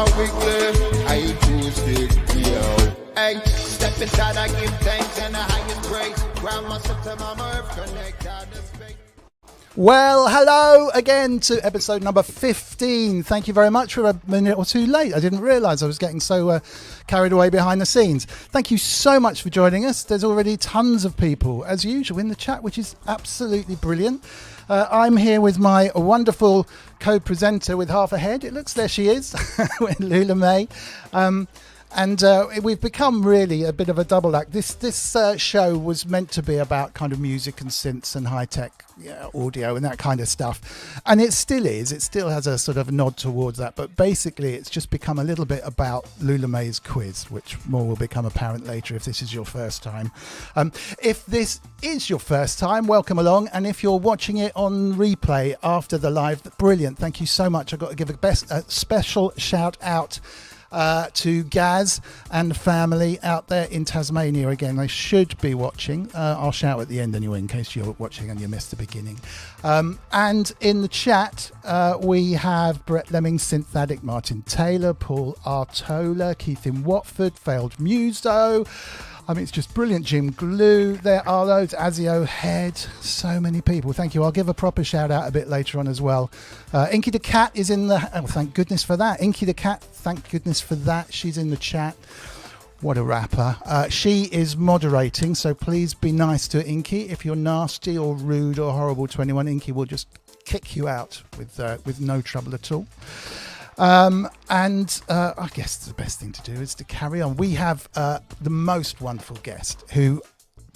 a wiggly, I choose it, yo. Hey, step inside, I give thanks and the highest praise. Ground myself to my earth, connect out the space. Well, hello again to episode number 15. Thank you very much. For a minute or two late. I didn't realise I was getting so carried away behind the scenes. Thank you so much for joining us. There's already tons of people, as usual, in the chat, which is absolutely brilliant. I'm here with my wonderful co-presenter with half a head. It looks, there she is, with Lula May. And we've become really a bit of a double act. This show was meant to be about kind of music and synths and high-tech audio and that kind of stuff. And it still is. It still has a sort of nod towards that. But basically, it's just become a little bit about Lula May's quiz, which more will become apparent later if this is your first time. If this is your first time, welcome along. And if you're watching it on replay after the live, brilliant. Thank you so much. I've got to give a special shout out to Gaz and family out there in Tasmania. Again, they should be watching. I'll shout at the end anyway in case you're watching and you missed the beginning. And in the chat we have Brett Lemming, Synth Addict, Martin Taylor, Paul Artola, Keith in Watford, Failed Muso. I mean, it's just brilliant. Jim Glue, there are loads. Azio Head, so many people. Thank you. I'll give a proper shout out a bit later on as well. Inky the Cat is in the... Oh, thank goodness for that. Inky the Cat, thank goodness for that. She's in the chat. What a rapper. She is moderating, so please be nice to Inky. If you're nasty or rude or horrible to anyone, Inky will just kick you out with no trouble at all. I guess the best thing to do is to carry on. We have the most wonderful guest who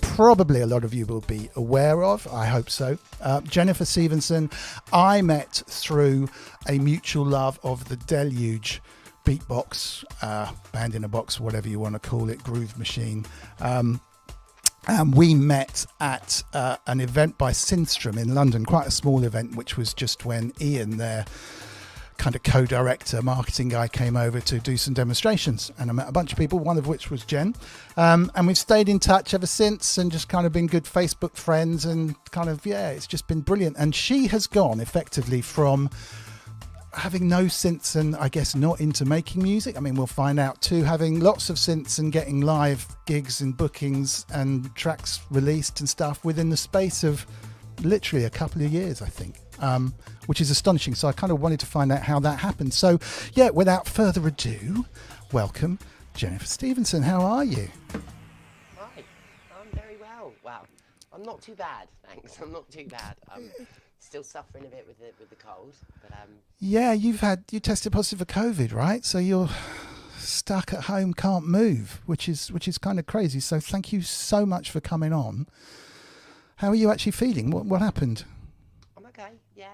probably a lot of you will be aware of. I hope so. Jennifer Stevenson, I met through a mutual love of the Deluge beatbox, band in a box, whatever you want to call it, groove machine. And we met at an event by STEPHENSON in London, quite a small event, which was just when Ian, their kind of co-director, marketing guy, came over to do some demonstrations, and I met a bunch of people, one of which was Jen, and we've stayed in touch ever since and just kind of been good Facebook friends, and kind of, yeah, it's just been brilliant. And she has gone effectively from having no synths and I guess not into making music, I mean we'll find out, to having lots of synths and getting live gigs and bookings and tracks released and stuff within the space of literally a couple of years, I think. Which is astonishing. So I kind of wanted to find out how that happened. So yeah, without further ado, welcome Jennifer Stevenson. How are you? Hi, I'm very well. Wow, I'm not too bad, thanks. I'm not too bad. I'm still suffering a bit with the cold, but yeah, you tested positive for COVID, right? So you're stuck at home, can't move, which is kind of crazy. So thank you so much for coming on. How are you actually feeling? What happened? I'm okay. Yeah.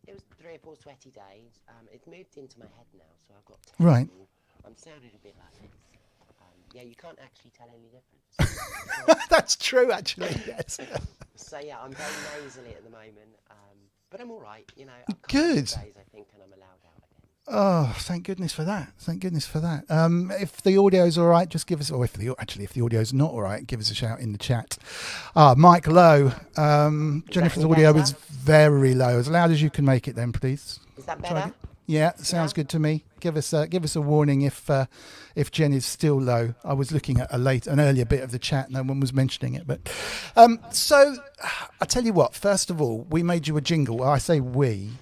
It was 3 or 4 sweaty days. It's moved into my head now, so I've got terrible. Right. I'm sounding a bit like this. Yeah, you can't actually tell any difference. That's true, actually. Yes. So yeah, I'm very nasally at the moment, but I'm all right. You know, I've good days, I think, and I'm allowed out again. Oh, thank goodness for that. Thank goodness for that. If the audio's all right, just give us, or if the audio's not all right, give us a shout in the chat. Mike Low, Jennifer's audio is very low. As loud as you can make it then, please. Is that better? Yeah, sounds good to me. Give us a warning if Jen is still low. I was looking at an earlier bit of the chat. No one was mentioning it, but so I tell you what. First of all, we made you a jingle. Well, I say we.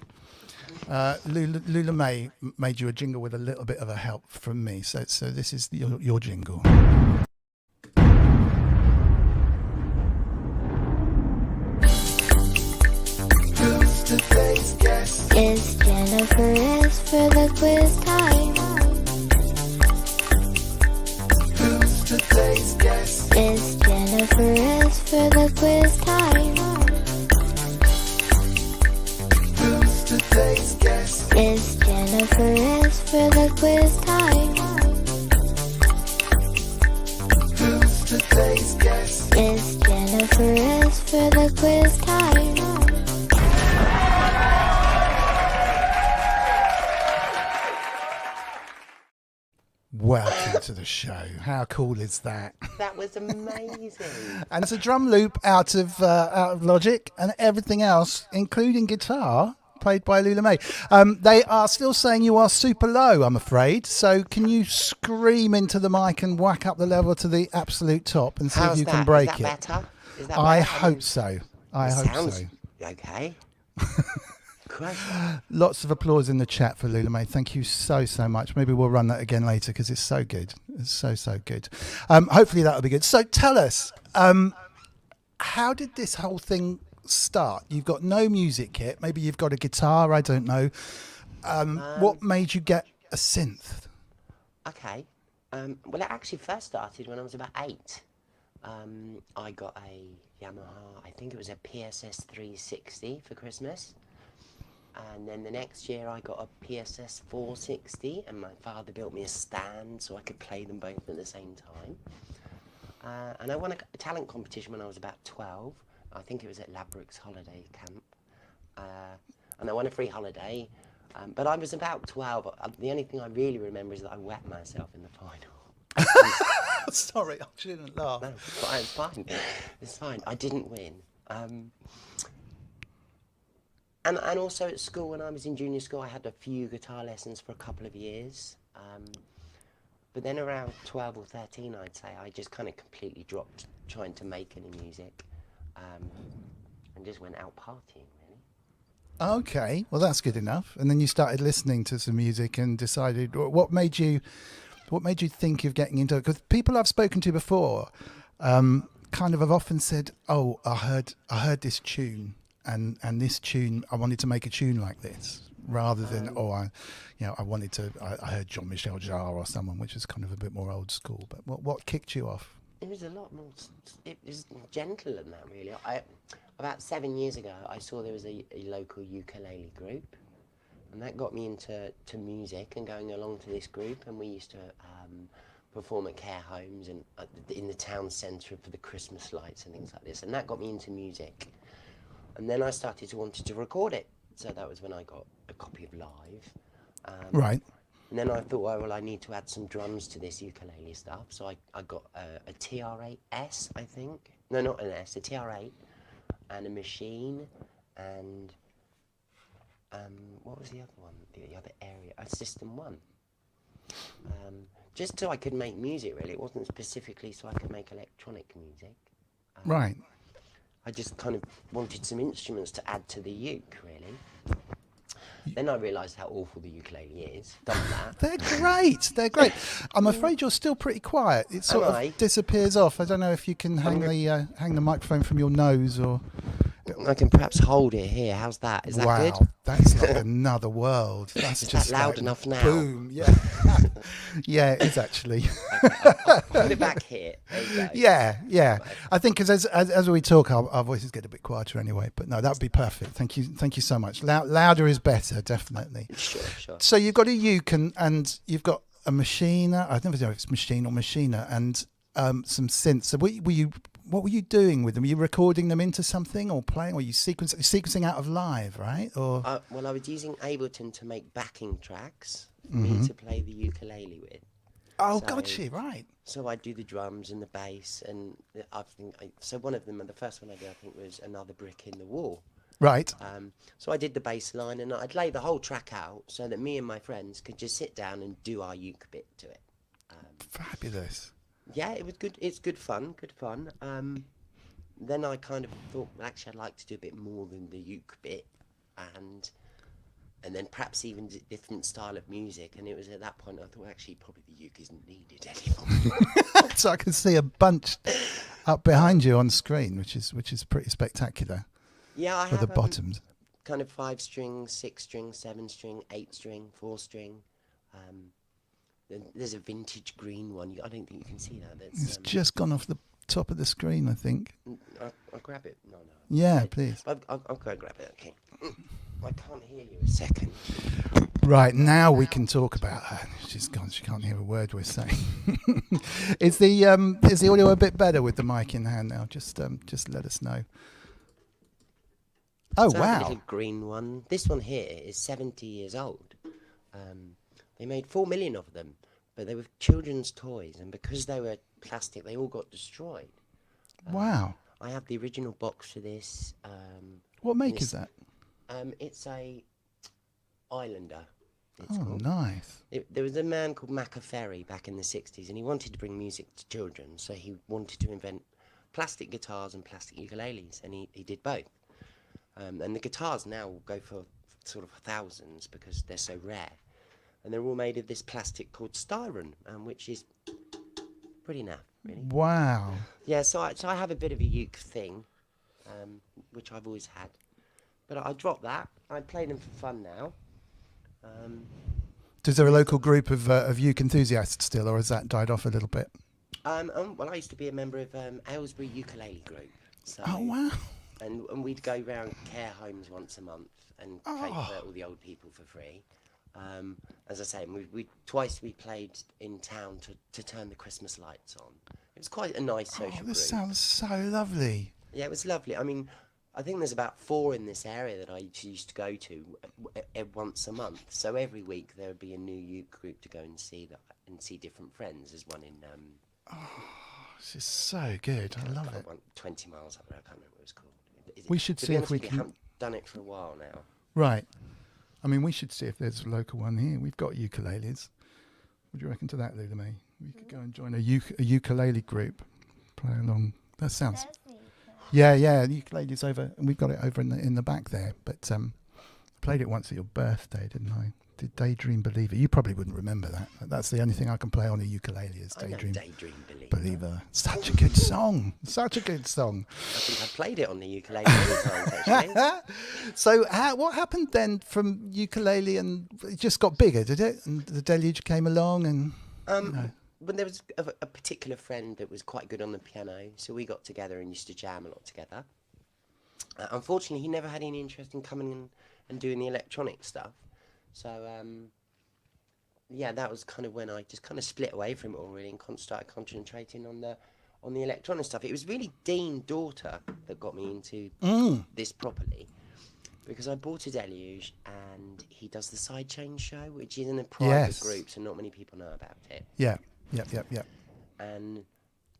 Lula May made you a jingle with a little bit of a help from me. So this is your jingle. Who's today's guest? It's Jennifer S for the quiz time. Who's today's guest? It's Jennifer S for the quiz time. Who's today's guest? It's Jennifer S for the quiz time. Who's today's guest? It's Jennifer S for the quiz time. Welcome to the show. How cool is that? That was amazing. And it's a drum loop out of Logic, and everything else, including guitar, played by Lula May. They are still saying you are super low, I'm afraid. So can you scream into the mic and whack up the level to the absolute top and see if you can break Is that better? Is that I better? hope so. I hope sounds so. okay. Great. Lots of applause in the chat for Lula May. Thank you so much. Maybe we'll run that again later because it's so good. It's so good. Hopefully that'll be good. So tell us, how did this whole thing start? You've got no music kit. Maybe you've got a guitar. I don't know. What made you get a synth? Okay. Well, it actually first started when I was about 8. I got a Yamaha, I think it was a PSS 360 for Christmas. And then the next year I got a PSS 460, and my father built me a stand so I could play them both at the same time. And I won a talent competition when I was about 12. I think it was at Ladbrokes holiday camp. And I won a free holiday. But I was about 12. The only thing I really remember is that I wet myself in the final. Sorry, I shouldn't laugh. No, it's fine. It's fine. I didn't win. And also at school, when I was in junior school, I had a few guitar lessons for a couple of years. But then around 12 or 13, I'd say, I just kind of completely dropped trying to make any music and just went out partying, really. Okay, well that's good enough. And then you started listening to some music and decided what made you think of getting into it? Because people I've spoken to before kind of have often said, "Oh, I heard this tune, and this tune, I wanted to make a tune like this," rather than I heard Jean-Michel Jarre or someone, which is kind of a bit more old school. But what kicked you off? It was a lot more. It was gentler than that, really. About 7 years ago, I saw there was a local ukulele group, and that got me into music and going along to this group. And we used to perform at care homes and in the town centre for the Christmas lights and things like this. And that got me into music. And then I started to want to record it. So that was when I got a copy of Live. Right. And then I thought, well, I need to add some drums to this ukulele stuff. So I got a TR-8S, I think. No, not an S, a TR-8 and a machine and what was the other one? The other area, a System 1. Just so I could make music, really. It wasn't specifically so I could make electronic music. Right. I just kind of wanted some instruments to add to the uke, really. Then I realised how awful the ukulele is. Done that. They're great. They're great. I'm afraid you're still pretty quiet. It sort of disappears off. I don't know if you can hang the microphone from your nose or. I can perhaps hold it here. How's that? Is that good? Wow, that's like another world. That's is just that loud like, enough now? Boom. Yeah. Yeah, it is actually. Okay, I'll put it back here. There you go. Yeah. Right. I think because as we talk, our voices get a bit quieter anyway. But no, that would be perfect. Thank you so much. Louder is better, definitely. Sure. So you've got a uke and you've got a machina. I don't know if it's machine or machina and some synths. So what were you doing with them? Were you recording them into something or playing? Or were you sequencing out of Live, right? Or well, I was using Ableton to make backing tracks for me to play the ukulele with. Oh, gotcha, right. So I do the drums and the bass, and so one of them, and the first one I did, I think, was Another Brick in the Wall. Right. So I did the bass line, and I'd lay the whole track out so that me and my friends could just sit down and do our uke bit to it. Fabulous. Yeah, it was good. It's good fun. Then I kind of thought, well, actually, I'd like to do a bit more than the uke bit, and then perhaps even a different style of music. And it was at that point I thought, actually, probably the uke isn't needed anymore. So I can see a bunch up behind you on screen, which is pretty spectacular. Yeah, I have the bottoms. Kind of 5-string, 6-string, 7-string, 8-string, 4-string. There's a vintage green one. I don't think you can see that. It's just gone off the top of the screen, I think. I'll grab it. No. Yeah, please. I'll go and grab it. Okay. I can't hear you a second. Right, now we can talk about her. She's gone. She can't hear a word we're saying. Is the audio a bit better with the mic in hand now? Just let us know. Oh, so wow. A little green one. This one here is 70 years old. They made 4 million of them, but they were children's toys, and because they were plastic, they all got destroyed. Wow. I have the original box for this. What make is that? It's a Islander. Oh, nice. There was a man called Macaferri back in the 60s, and he wanted to bring music to children, so he wanted to invent plastic guitars and plastic ukuleles, and he did both. And the guitars now go for sort of thousands because they're so rare. And they're all made of this plastic called styron, which is pretty naff, really. Wow. Yeah, so I have a bit of a uke thing, which I've always had. But I dropped that. I play them for fun now. Is there a local group of uke enthusiasts still, or has that died off a little bit? Well, I used to be a member of Aylesbury Ukulele Group. So, Oh, wow. And we'd go round care homes once a month and play for all the old people for free. As I say, twice we played in town to turn the Christmas lights on. It was quite a nice social group. This sounds so lovely. Yeah, it was lovely. I mean, I think there's about 4 in this area that I used to go to once a month. So every week there would be a new uke group to go and see different friends. There's one in This is so good. I love it. 20 miles up there. I can't remember what it was called. We should see if we I can. haven't done it for a while now. Right. I mean, we should see if there's a local one here. We've got ukuleles. What do you reckon to that, Lula May? We could go and join a ukulele group. Play along. That sounds. Yeah, the ukulele's over, and we've got it over in the back there. But I played it once at your birthday, didn't I? Did Daydream Believer? You probably wouldn't remember that. That's the only thing I can play on a ukulele is Daydream Believer. Such a good song. Such a good song. I think I played it on the ukulele many times, actually. So what happened then from ukulele, and it just got bigger, did it? And the deluge came along, and But there was a particular friend that was quite good on the piano, so we got together and used to jam a lot together. Unfortunately, he never had any interest in coming in and doing the electronic stuff. So, yeah, that was kind of when I just kind of split away from it all, really, and started concentrating on the electronic stuff. It was really Dean Daughter that got me into this properly, because I bought a Deluge, and he does the Sidechain show, which is in a private group, so not many people know about it. Yeah. And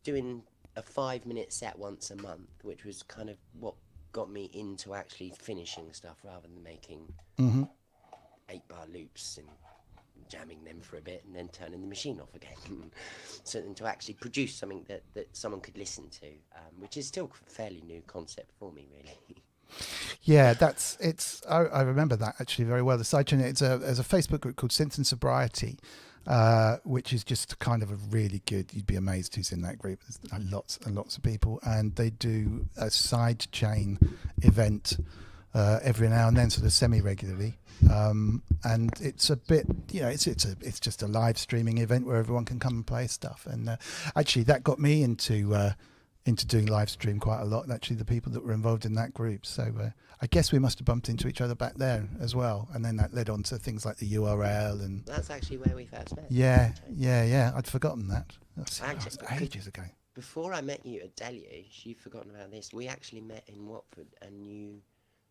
doing a 5-minute set once a month, which was kind of what got me into actually finishing stuff rather than making 8-bar loops and jamming them for a bit and then turning the machine off again. So then to actually produce something that someone could listen to, which is still a fairly new concept for me, really. Yeah, I remember that actually very well. The Sidechain, there's a Facebook group called Synth and Sobriety, which is just kind of a really good, you'd be amazed who's in that group. There's lots and lots of people, and they do a Sidechain event every now and then, sort of semi-regularly. And it's a bit, it's just a live streaming event where everyone can come and play stuff. And actually that got me into doing live stream quite a lot, actually, the people that were involved in that group. So I guess we must have bumped into each other back there as well, and then that led on to things like the URL. And that's actually where we first met. Yeah, I'd forgotten that. That's ages ago. Before I met you at Deluge, you've forgotten about this, we actually met in Watford, and you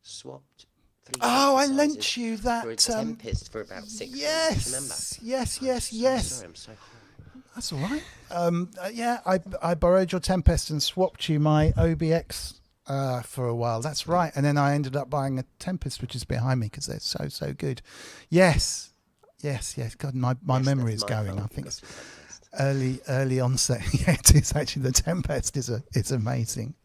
swapped 3 I lent you that for a Tempest for about 6 months. Yes. Sorry, I'm so horrible. That's all right. I borrowed your Tempest and swapped you my OBX for a while. That's right. And then I ended up buying a Tempest, which is behind me, because they're so good. Yes. God, my memory is going. I think it's early onset. Yeah, it is actually. The Tempest is amazing.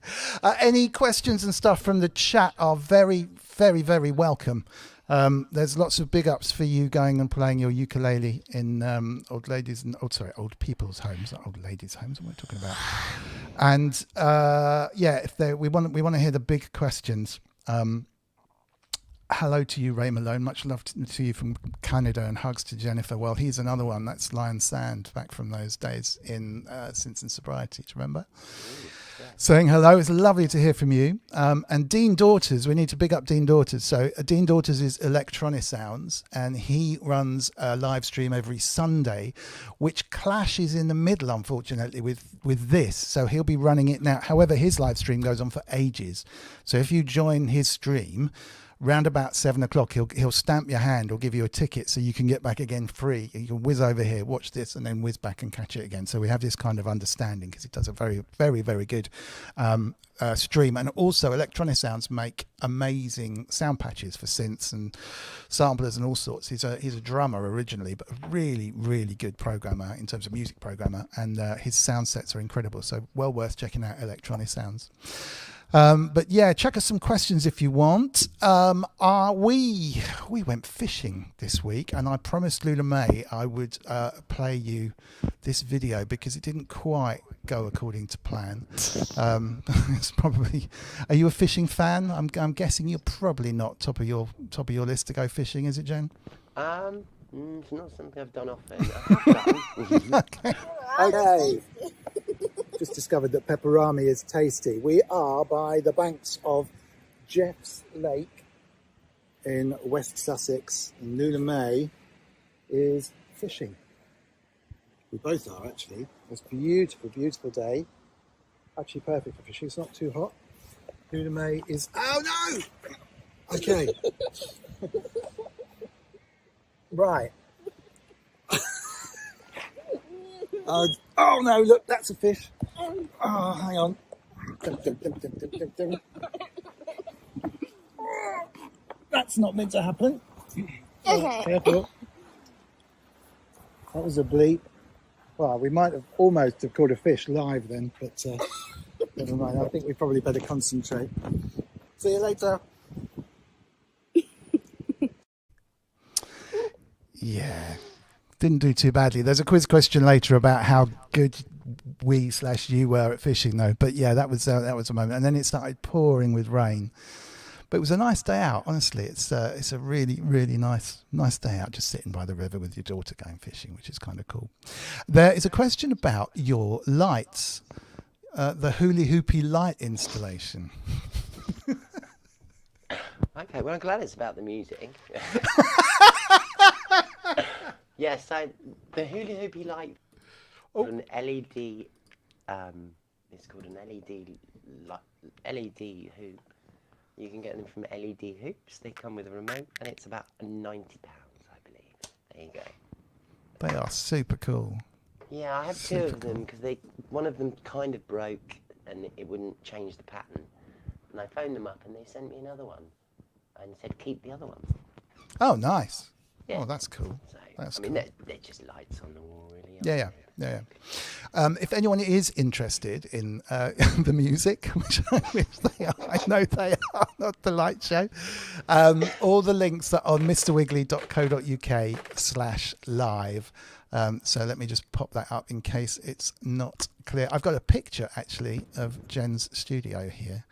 Any questions and stuff from the chat are very, very, very welcome. There's lots of big ups for you going and playing your ukulele in old people's homes, not old ladies' homes. What am I talking about? And we want to hear the big questions. Hello to you, Ray Malone. Much love to you from Canada, and hugs to Jennifer. Well, he's another one. That's Lion Sand, back from those days in Synth and Sobriety. Do you remember? Saying hello. It's lovely to hear from you. And Dean Daughters, we need to big up Dean Daughters. So Dean Daughters is Electronic Sounds, and he runs a live stream every Sunday, which clashes in the middle, unfortunately, with this. So he'll be running it now. However, his live stream goes on for ages. So if you join his stream round about 7 o'clock, he'll stamp your hand or give you a ticket so you can get back again free. You can whiz over here, watch this, and then whiz back and catch it again. So we have this kind of understanding because he does a very, very, very good stream. And also Electronic Sounds make amazing sound patches for synths and samplers and all sorts. He's a drummer originally, but a really, really good programmer in terms of music programmer, and his sound sets are incredible. So well worth checking out Electronic Sounds. But yeah, check us some questions if you want. We went fishing this week, and I promised Lula May I would play you this video because it didn't quite go according to plan. It's probably. Are you a fishing fan? I'm guessing you're probably not top of your list to go fishing, is it, Jen? It's not something I've done often. I have done. Okay. Just discovered that pepperami is tasty. We are by the banks of Jeff's Lake in West Sussex, and Lula May is fishing. We both are, actually. It's a beautiful, beautiful day. Actually perfect for fishing. It's not too hot. Lula May is... Oh, no! Okay. Right. Oh no, look, that's a fish. Oh, hang on. That's not meant to happen. Oh, careful. That was a bleep. Well, we might have almost have caught a fish live then, but never mind. I think we probably better concentrate. See you later. Yeah. Didn't do too badly. There's a quiz question later about how good you were at fishing, though. But yeah, that was a moment. And then it started pouring with rain. But it was a nice day out. Honestly, it's a really, really nice day out, just sitting by the river with your daughter going fishing, which is kind of cool. There is a question about your lights, the hula hoopy light installation. Okay, well, I'm glad it's about the music. Yeah, so the hula hoopy light, an LED, it's called an LED hoop. You can get them from LED Hoops. They come with a remote, and it's about £90, I believe. There you go. They are super cool. Yeah, I have two of them because one of them kind of broke, and it wouldn't change the pattern. And I phoned them up, and they sent me another one, and said keep the other one. Oh, nice. Yeah. Oh, that's cool. So, That's cool. They're just lights on the wall, really. Yeah. If anyone is interested in the music, which they are, I know they are, not the light show, all the links are on mrwiggly.co.uk/live. So let me just pop that up in case it's not clear. I've got a picture, actually, of Jen's studio here,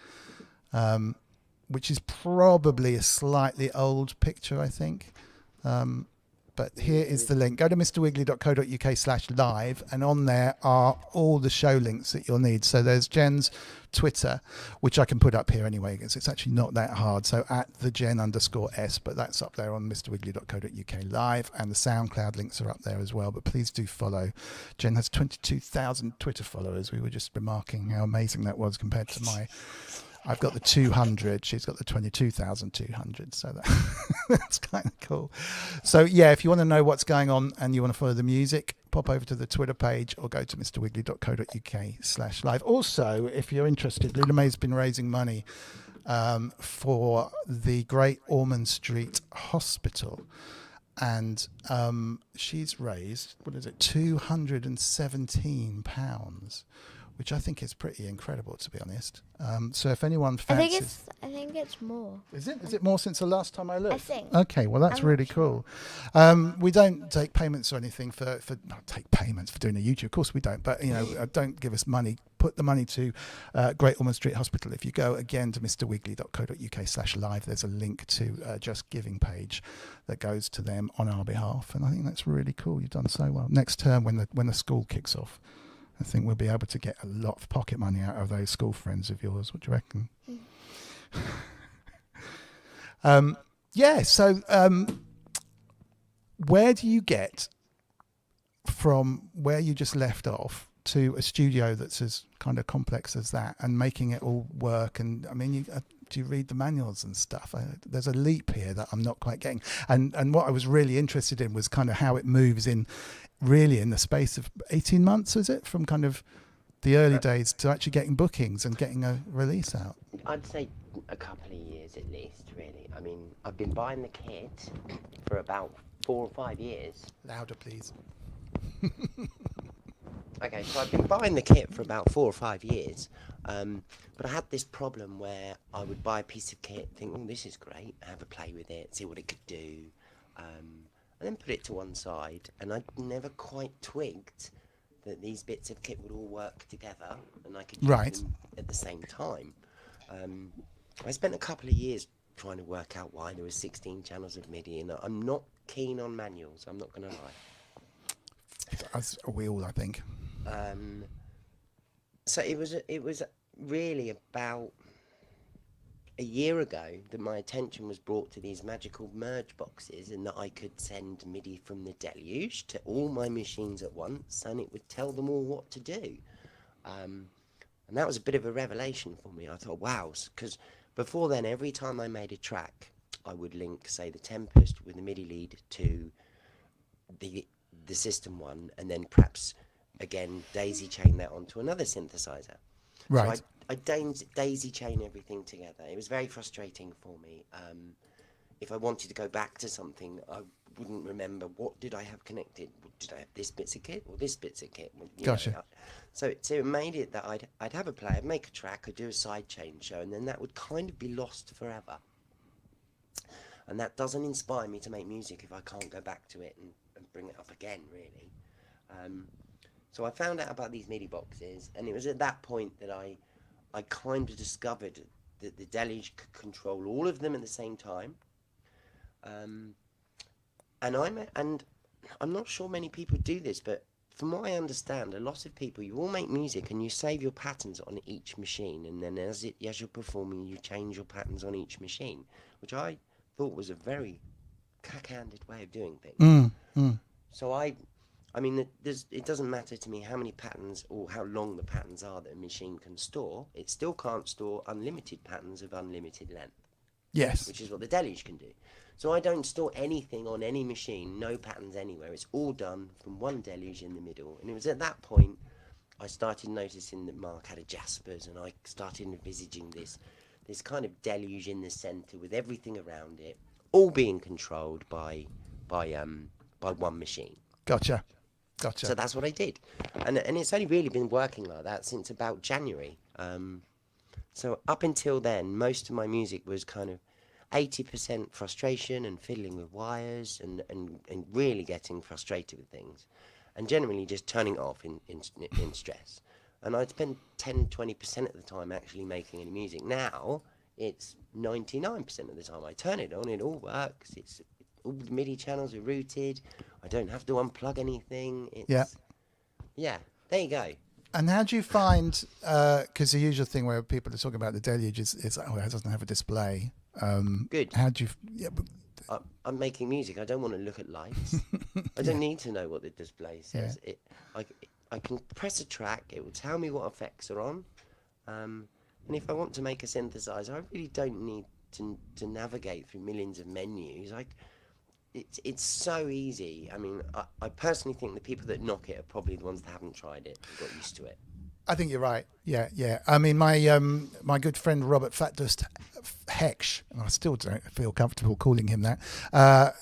which is probably a slightly old picture, I think. But here is the link. Go to mrwiggly.co.uk/live, and on there are all the show links that you'll need. So there's Jen's Twitter, which I can put up here anyway, because it's actually not that hard. So @thejen_s, but that's up there on mrwiggly.co.uk/live, and the SoundCloud links are up there as well. But please do follow. Jen has 22,000 Twitter followers. We were just remarking how amazing that was compared to my... I've got the 200. She's got the 22,200. So that's kind of cool. So yeah, if you want to know what's going on and you want to follow the music, pop over to the Twitter page or go to mrwiggly.co.uk/live. Also, if you're interested, Lula May's been raising money for the Great Ormond Street Hospital. And she's raised, what is it, £217, which I think is pretty incredible, to be honest. So if anyone fancies... I think it's more. Is it? Is it more since the last time I looked? I think. Okay, well, that's really cool. We don't take payments or anything for not take payments for doing a YouTube. Of course we don't, but, don't give us money. Put the money to Great Ormond Street Hospital. If you go again to mrwiggly.co.uk/live, there's a link to Just Giving page that goes to them on our behalf. And I think that's really cool. You've done so well. Next term, when the school kicks off, I think we'll be able to get a lot of pocket money out of those school friends of yours. What do you reckon? So where do you get from where you just left off to a studio that's as kind of complex as that and making it all work. And I mean, do you read the manuals and stuff? There's a leap here that I'm not quite getting. And what I was really interested in was kind of how it moves in the space of 18 months, is it? From kind of the early days to actually getting bookings and getting a release out. I'd say a couple of years at least, really. I mean, I've been buying the kit for about 4 or 5 years. Louder, please. Okay, so I've been buying the kit for about 4 or 5 years, but I had this problem where I would buy a piece of kit, think, oh, this is great, have a play with it, see what it could do, and then put it to one side, and I never quite twigged that these bits of kit would all work together, and I could use them at the same time. I spent a couple of years trying to work out why there were 16 channels of MIDI, and I'm not keen on manuals, I'm not going to lie. As are we all, I think. So it was really about a year ago that my attention was brought to these magical merge boxes, and that I could send MIDI from the Deluge to all my machines at once, and it would tell them all what to do. And that was a bit of a revelation for me. I thought, wow, because before then, every time I made a track, I would link, say, the Tempest with the MIDI lead to the system one, and then perhaps again daisy chain that onto another synthesizer. Right. So I daisy chain everything together. It was very frustrating for me. If I wanted to go back to something, I wouldn't remember what did I have connected. Did I have this bits of kit or this bits of kit? Gotcha. So it made it that I'd have a play, I'd make a track, I'd do a side chain show, and then that would kind of be lost forever. And that doesn't inspire me to make music if I can't go back to it and bring it up again, really. So I found out about these MIDI boxes, and it was at that point that I kind of discovered that the Deluge could control all of them at the same time. And I'm not sure many people do this, but from what I understand, a lot of people, you all make music and you save your patterns on each machine, and then as you're performing, you change your patterns on each machine, which I thought was a very cack-handed way of doing things. So I mean, it doesn't matter to me how many patterns or how long the patterns are that a machine can store. It still can't store unlimited patterns of unlimited length. Yes. Which is what the Deluge can do. So I don't store anything on any machine, no patterns anywhere. It's all done from one Deluge in the middle. And it was at that point I started noticing that Mark had a Jaspers, and I started envisaging this kind of Deluge in the centre with everything around it, all being controlled by one machine. Gotcha. So that's what I did, and it's only really been working like that since about January. So up until then, most of my music was kind of 80% frustration and fiddling with wires and really getting frustrated with things, and generally just turning it off in stress. And I'd spend 10-20% of the time actually making any music. Now it's 99% of the time I turn it on, it all works. All the MIDI channels are routed. I don't have to unplug anything. Yeah, there you go. And how do you find, because the usual thing where people are talking about the Deluge is it doesn't have a display. Good. How do you... I'm making music. I don't want to look at lights. I don't need to know what the display says. Yeah. I can press a track. It will tell me what effects are on. And if I want to make a synthesizer, I really don't need to navigate through millions of menus. It's so easy. I mean, I personally think the people that knock it are probably the ones that haven't tried it and got used to it. I think you're right. Yeah. I mean, my good friend Robert Fatdust Hecksch, and I still don't feel comfortable calling him that,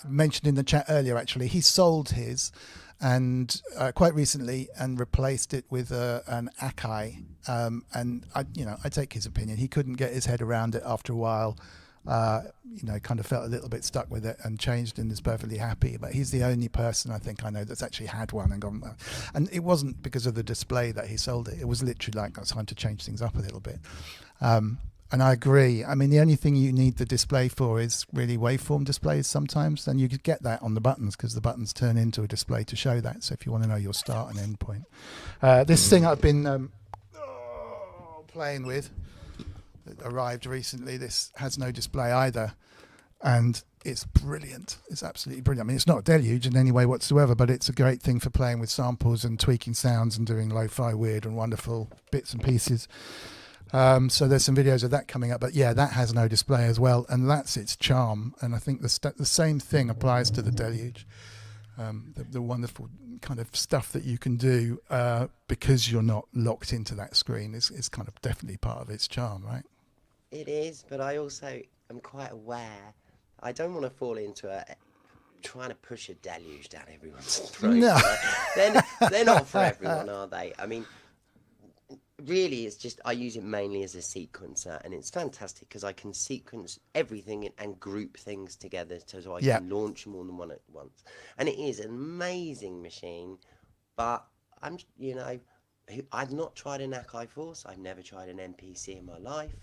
mentioned in the chat earlier, actually, he sold his and quite recently and replaced it with an Akai. And I take his opinion. He couldn't get his head around it after a while. Kind of felt a little bit stuck with it and changed and is perfectly happy. But he's the only person I think I know that's actually had one and gone. And it wasn't because of the display that he sold it. It was literally like it's time to change things up a little bit. And I agree. I mean, the only thing you need the display for is really waveform displays sometimes. And you could get that on the buttons because the buttons turn into a display to show that. So if you want to know your start and end point. This thing I've been playing with, that arrived recently, this has no display either, and it's brilliant. It's absolutely brilliant. I mean, it's not a deluge in any way whatsoever, but it's a great thing for playing with samples and tweaking sounds and doing lo-fi weird and wonderful bits and pieces. So there's some videos of that coming up, but yeah, that has no display as well, and that's its charm. And I think the same thing applies to the deluge. The wonderful kind of stuff that you can do because you're not locked into that screen is kind of definitely part of its charm, right? It is, but I also am quite aware. I don't want to fall into trying to push a deluge down everyone's throat. No. They're not for everyone, are they? I mean, really, it's just I use it mainly as a sequencer, and it's fantastic because I can sequence everything and group things together so I can launch more than one at once. And it is an amazing machine, but I've not tried an Akai Force. I've never tried an MPC in my life.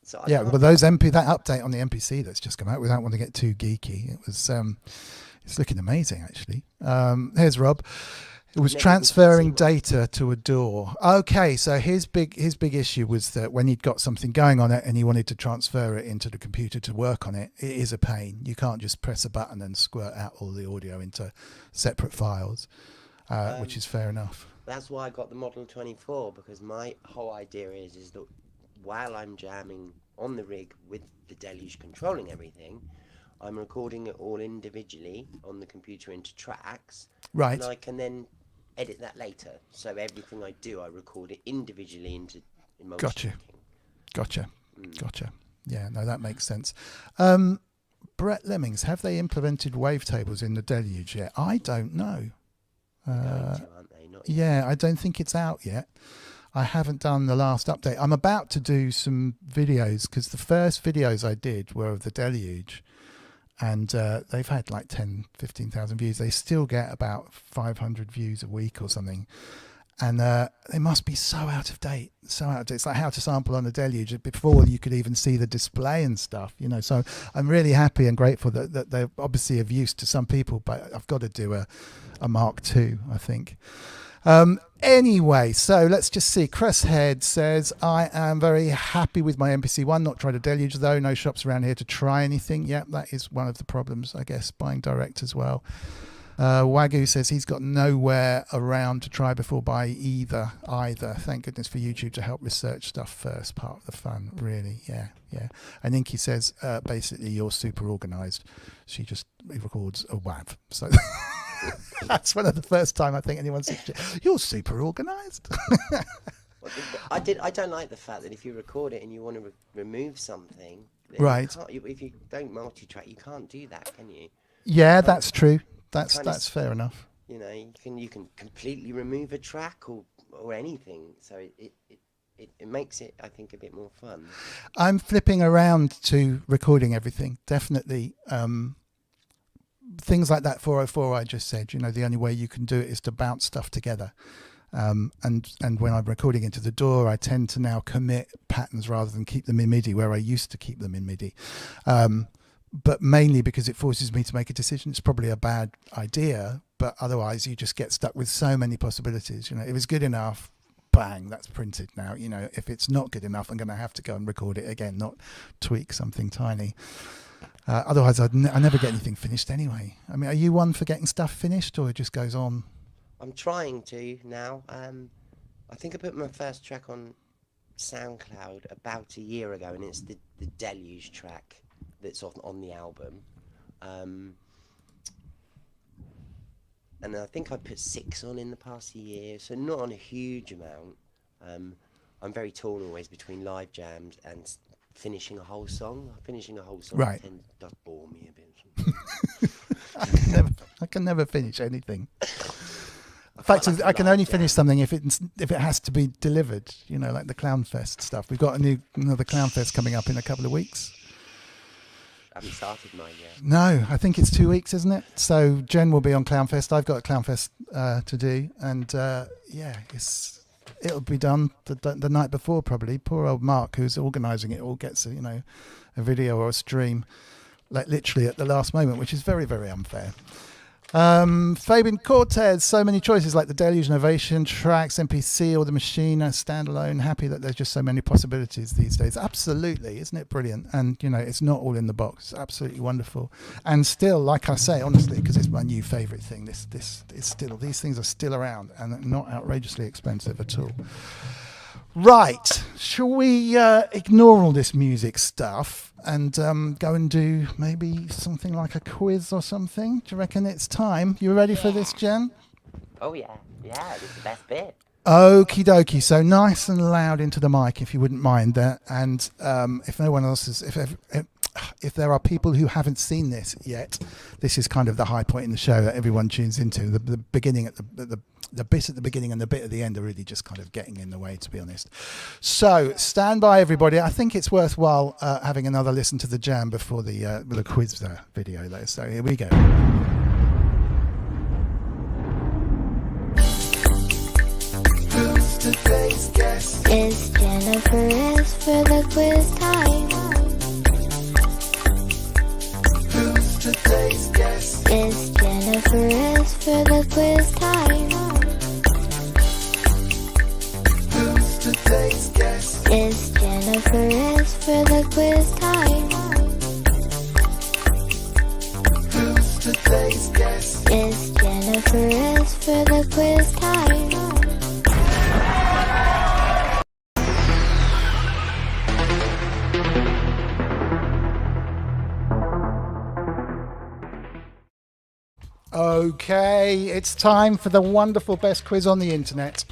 So well, those that update on the MPC that's just come out, without wanting to get too geeky, it was it's looking amazing actually. Here's Rob. It was transferring data to a DAW. Okay, so his big issue was that when he'd got something going on it and he wanted to transfer it into the computer to work on it, it is a pain. You can't just press a button and squirt out all the audio into separate files, which is fair enough. That's why I got the Model 24, because my whole idea is that while I'm jamming on the rig with the deluge controlling everything, I'm recording it all individually on the computer into tracks. Right. And I can then edit that later. So everything I do, I record it individually into motion. Gotcha. Yeah, no, that makes sense. Brett Lemmings, have they implemented wavetables in the deluge yet? I don't know. They're going to, aren't they? Not yet. Yeah, I don't think it's out yet. I haven't done the last update. I'm about to do some videos because the first videos I did were of the deluge, and they've had like 15,000 views. They still get about 500 views a week or something, and they must be so out of date. It's like how to sample on a deluge before you could even see the display and stuff, you know. So I'm really happy and grateful that they're obviously of use to some people, but I've got to do a Mark II, I think. Anyway, so let's just see. Chris Head says, I am very happy with my MPC-1. Not tried a deluge though. No shops around here to try anything. Yep, that is one of the problems, I guess, buying direct as well. Wagyu says he's got nowhere around to try before buy either. Thank goodness for YouTube to help research stuff first. Part of the fun, really. Yeah. And Inky says, basically, you're super organised. She just records a WAV. So that's one of the first time I think anyone said, you're super organised. I don't like the fact that if you record it and you want to remove something, right? If you don't multi-track, you can't do that, can you? Yeah, that's true. That's fair enough. You know, you can completely remove a track or anything. So it makes it, I think, a bit more fun. I'm flipping around to recording everything. Definitely. Things like that 404 I just said, you know, the only way you can do it is to bounce stuff together. And when I'm recording into the DAW, I tend to now commit patterns rather than keep them in MIDI, where I used to keep them in MIDI. But mainly because it forces me to make a decision. It's probably a bad idea, but otherwise you just get stuck with so many possibilities. You know, if it's good enough, bang, that's printed now. You know, if it's not good enough, I'm going to have to go and record it again, not tweak something tiny. Otherwise, I never get anything finished anyway. I mean, are you one for getting stuff finished, or it just goes on? I'm trying to now. I think I put my first track on SoundCloud about a year ago, and it's the Deluge track that's on the album. And I think I put 6 on in the past year, so not on a huge amount. I'm very torn always between live jams and finishing a whole song. Finishing a whole song right. does bore me a bit. I can never finish anything. In fact, I can only finish something if it has to be delivered. You know, like the Clownfest stuff. We've got another Clownfest coming up in a couple of weeks. I haven't started mine yet. No, I think it's 2 weeks, isn't it? So Jen will be on Clownfest. I've got a Clownfest to do, and it'll be done the night before probably. Poor old Mark, who's organising it all, gets a video or a stream, like literally at the last moment, which is very, very unfair. Fabian Cortez, so many choices like the Deluge Innovation, Tracks, MPC, or the Machine, standalone. Happy that there's just so many possibilities these days. Absolutely, isn't it brilliant? And, you know, it's not all in the box. It's absolutely wonderful. And still, like I say, honestly, because it's my new favourite thing, this is still, these things are still around and not outrageously expensive at all. Right, shall we ignore all this music stuff and go and do maybe something like a quiz or something? Do you reckon it's time? You ready for this, Jen? Oh yeah, this is the best bit. Okie dokie, so nice and loud into the mic if you wouldn't mind that. And if no one else is, if there are people who haven't seen this yet, this is kind of the high point in the show that everyone tunes into. The beginning at the bit at the beginning and the bit at the end are really just kind of getting in the way, to be honest. So stand by, everybody. I think it's worthwhile having another listen to the jam before the quiz video, though. So here we go. Who's today's guest? It's Jennifer is for the quiz time. Who's today's guest? It's Jennifer is for the quiz time. Who's today's guest? It's Jennifer is for the quiz time. Who's today's guest? It's Jennifer is for the quiz time. Okay, it's time for the wonderful best quiz on the internet.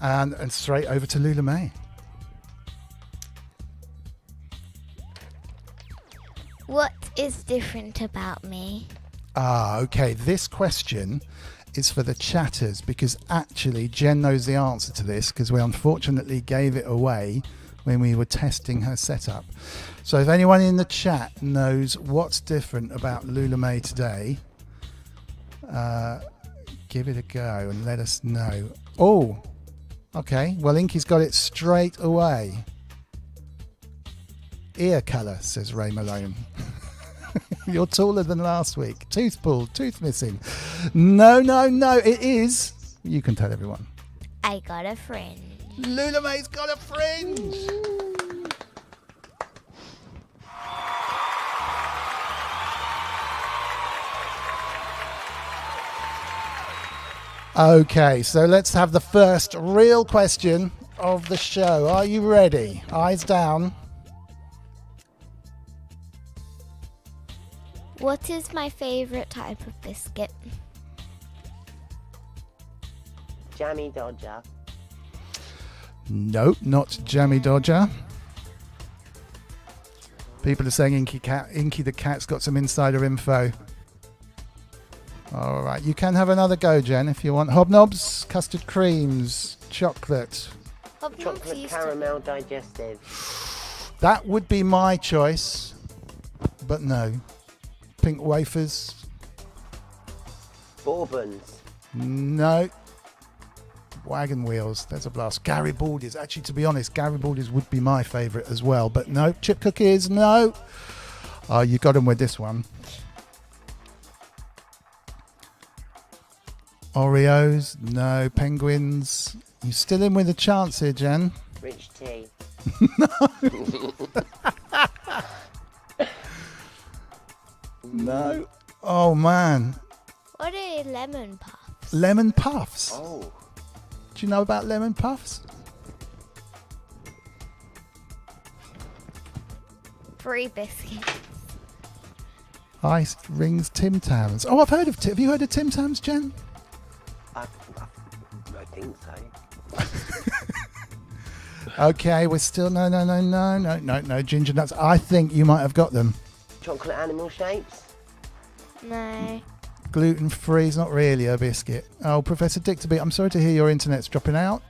And straight over to Lula May. What is different about me? Okay, this question is for the chatters because actually Jen knows the answer to this because we unfortunately gave it away when we were testing her setup. So if anyone in the chat knows what's different about Lula May today, give it a go and let us know. Oh, okay. Well, Inky's got it straight away. Ear colour, says Ray Malone. You're taller than last week. Tooth pulled, tooth missing. No, it is. You can tell everyone. I got a friend. Lula May's got a fringe. Okay, so let's have the first real question of the show. Are you ready? Eyes down. What is my favourite type of biscuit? Jammy Dodger. Nope, not Jammy Dodger. People are saying Inky the cat's got some insider info. All right, you can have another go, Jen, if you want. Hobnobs, custard creams, chocolate. Chocolate caramel digestive. That would be my choice, but no. Pink wafers. Bourbons. No. Wagon wheels. There's a blast. Garibaldi's. Actually, to be honest, Garibaldi's would be my favourite as well, but no. Chip cookies, no. Oh, you got them with this one. Oreos, no. Penguins. You still in with a chance here, Jen? Rich tea. No. Oh, man. What are lemon puffs? Lemon puffs. Oh. Do you know about lemon puffs? Free biscuits. Iced rings, Tim Tams. Oh, I've heard of have you heard of Tim Tams, Jen? I think so. Okay, we're still no ginger nuts. I think you might have got them. Chocolate animal shapes. No. Gluten free is not really a biscuit. Oh, Professor Dictaby, I'm sorry to hear your internet's dropping out.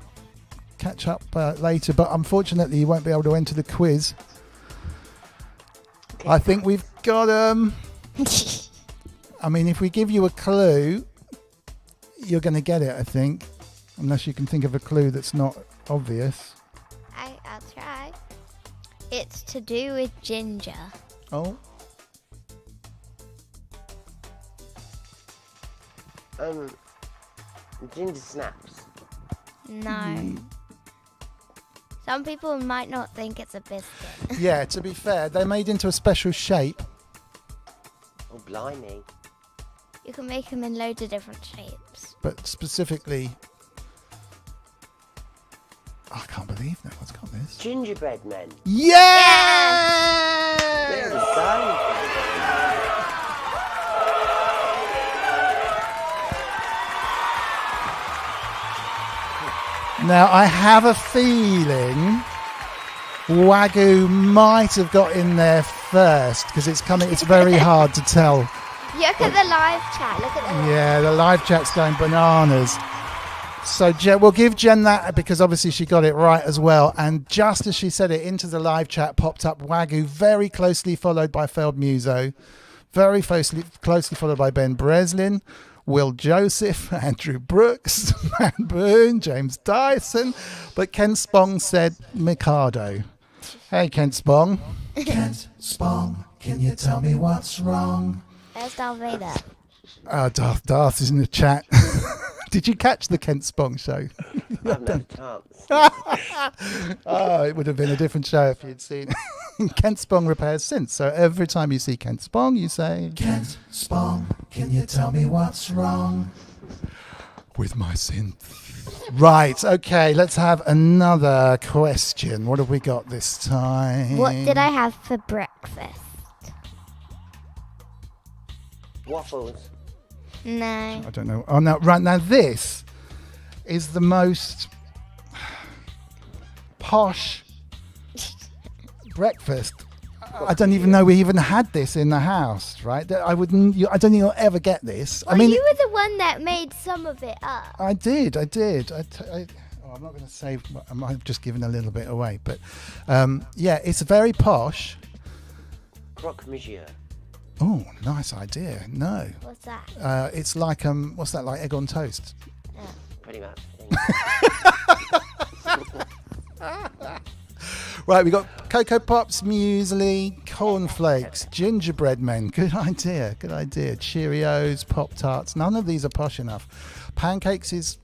Catch up later, but unfortunately you won't be able to enter the quiz. I think we've got them. I mean, if we give you a clue, you're going to get it, I think. Unless you can think of a clue that's not obvious. I'll try. It's to do with ginger. Oh. Ginger snaps. No. Some people might not think it's a biscuit. Yeah, to be fair, they're made into a special shape. Oh, blimey. You can make them in loads of different shapes. But specifically... I can't believe no one's got this. Gingerbread men. Yeah! There we go. Now, I have a feeling Wagyu might have got in there first because it's very hard to tell. Look at the live chat. Look at the Yeah, the live chat's going bananas. So we'll give Jen that because obviously she got it right as well. And just as she said it, into the live chat popped up Wagyu, very closely followed by Feld Muso, very closely followed by Ben Breslin, Will Joseph, Andrew Brooks, Matt Boone, James Dyson. But Ken Spong said Mikado. Hey, Ken Spong. Kent Spong, can you tell me what's wrong? There's Darth Vader. Darth is in the chat. Did you catch the Kent Spong show? I've no chance. Oh, it would have been a different show if you'd seen Kent Spong repairs since. So every time you see Kent Spong, you say, Kent Spong, can you tell me what's wrong with my synth? Right, okay, let's have another question. What have we got this time? What did I have for breakfast? Waffles. No. I don't know. Oh, no, right, now this is the most posh breakfast. I don't even know we even had this in the house, right? I don't think you'll ever get this. Well, I mean, you were the one that made some of it up. I did. I'm not going to say. I might have just given a little bit away, but yeah, it's very posh. Croque monsieur. Oh, nice idea. No, What's that? it's like what's that, like egg on toast? Pretty much. Right, we got Cocoa Pops, muesli, cornflakes, gingerbread men. Good idea, good idea. Cheerios, Pop Tarts. None of these are posh enough. Pancakes is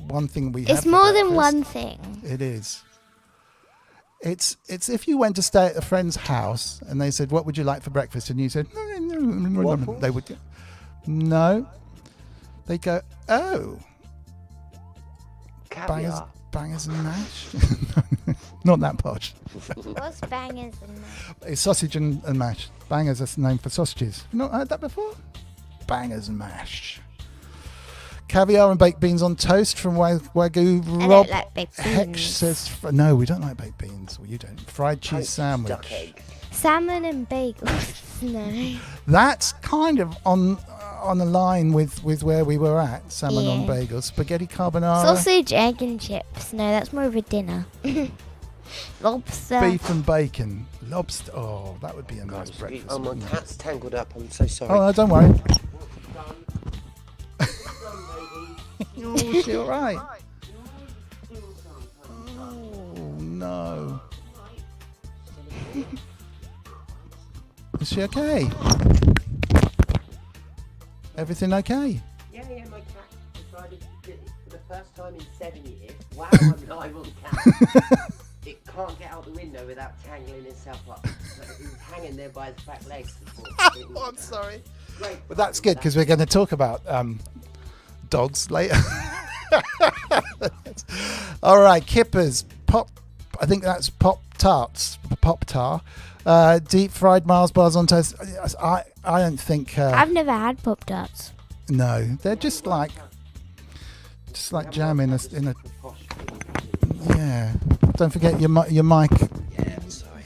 one thing we have. It's for more than breakfast. one thing. It is. It's if you went to stay at a friend's house and they said, "What would you like for breakfast?" and you said, Waffles? they would. No, they go, "Oh, Caviar. bangers and mash." Not that posh. What's bangers and that? It's sausage and mash. Bangers is the name for sausages. You've not heard that before? Bangers and mash. Caviar and baked beans on toast from Wagyu. I Rob don't like baked Heck beans. says, no, we don't like baked beans. Well, you don't. Fried cheese Duck sandwich. egg. Salmon and bagels. No. That's kind of on the line with where we were at. Salmon on Yeah. bagels. Spaghetti carbonara. Sausage, egg and chips. No, that's more of a dinner. Lobster. Beef and bacon. Lobster. Oh, that would be a nice breakfast. Oh, my wouldn't it? cat's tangled up. I'm so sorry. Oh, no, don't worry. Done. Oh, is she all right? Oh, no. Is she okay? Everything okay? Yeah, my cat decided to do it for the first time in 7 years. Wow, I'm live on cat. It can't get out the window without tangling itself up. It was hanging there by its back legs before. Oh, I'm sorry. Great. But that's good because we're going to talk about dogs later. All right, kippers, I think that's Pop Tarts, Pop Tar, deep fried Mars bars on toast. I don't think. I've never had Pop Tarts. No, they're just like jam in a. Yeah. Don't forget your mic. Yeah, I'm sorry.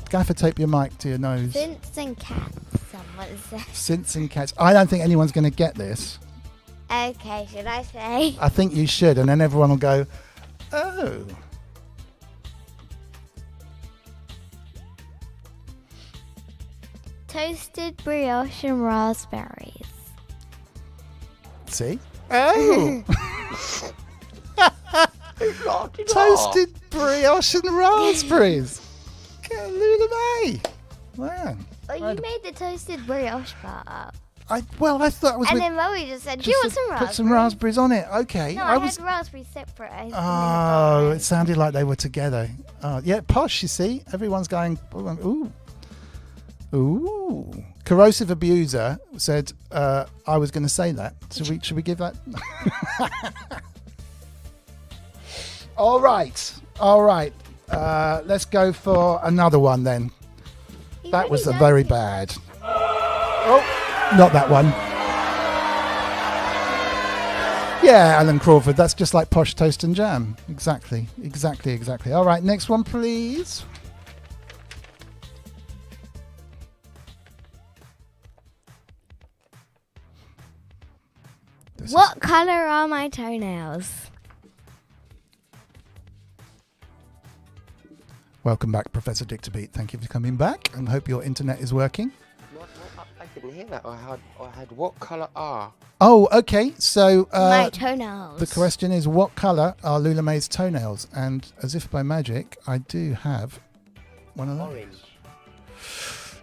Gaffer tape your mic to your nose. Since and cats, someone said. Since and cats. I don't think anyone's going to get this. Okay, should I say? I think you should, and then everyone will go, oh. Toasted brioche and raspberries. See? Oh. Toasted brioche and raspberries. Lula May. Wow. Oh, you made the toasted brioche part up. I thought it was. And with, then Mummy just said, "Do just you want said, some raspberries?" put some raspberries on it. Okay. No, I had raspberries separate. I Oh, it sounded like they were together. Oh, yeah, posh. You see, everyone's going. Ooh, ooh. Corrosive abuser said, "I was going to say that." Should we give that? All right. Let's go for another one then. That was very bad. Oh, not that one. Yeah, Alan Crawford. That's just like posh toast and jam. Exactly. All right, next one, please. What colour are my toenails? Welcome back, Professor Dick to Beat. Thank you for coming back, and hope your internet is working. I didn't hear that. I had what colour are? Oh, okay. So My toenails. the question is, what colour are Lula May's toenails? And as if by magic, I do have one of those. Orange.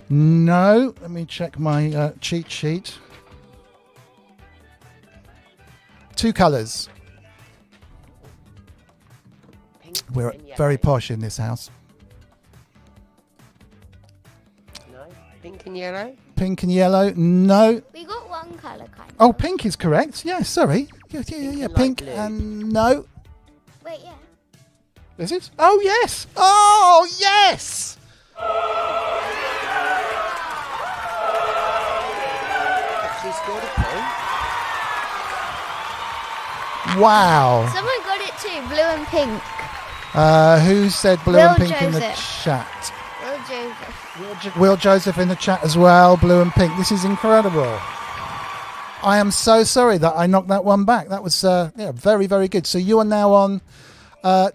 No, let me check my cheat sheet. 2 colours. Pink We're and yellow. very posh in this house. No, pink and yellow. Pink and yellow. No. We got one colour kind of. Oh, pink is correct. Yeah, sorry. Yeah. and Pink light blue. and no. Wait, yeah. Is it? Oh, yes. Oh, yes. Actually scored a point. Wow. Someone got it too, blue and pink. Who said blue Will and pink in the Joseph. chat? Will Joseph. Will Joseph in the chat as well. Blue and pink. This is incredible. I am so sorry that I knocked that one back. That was very, very good. So you are now on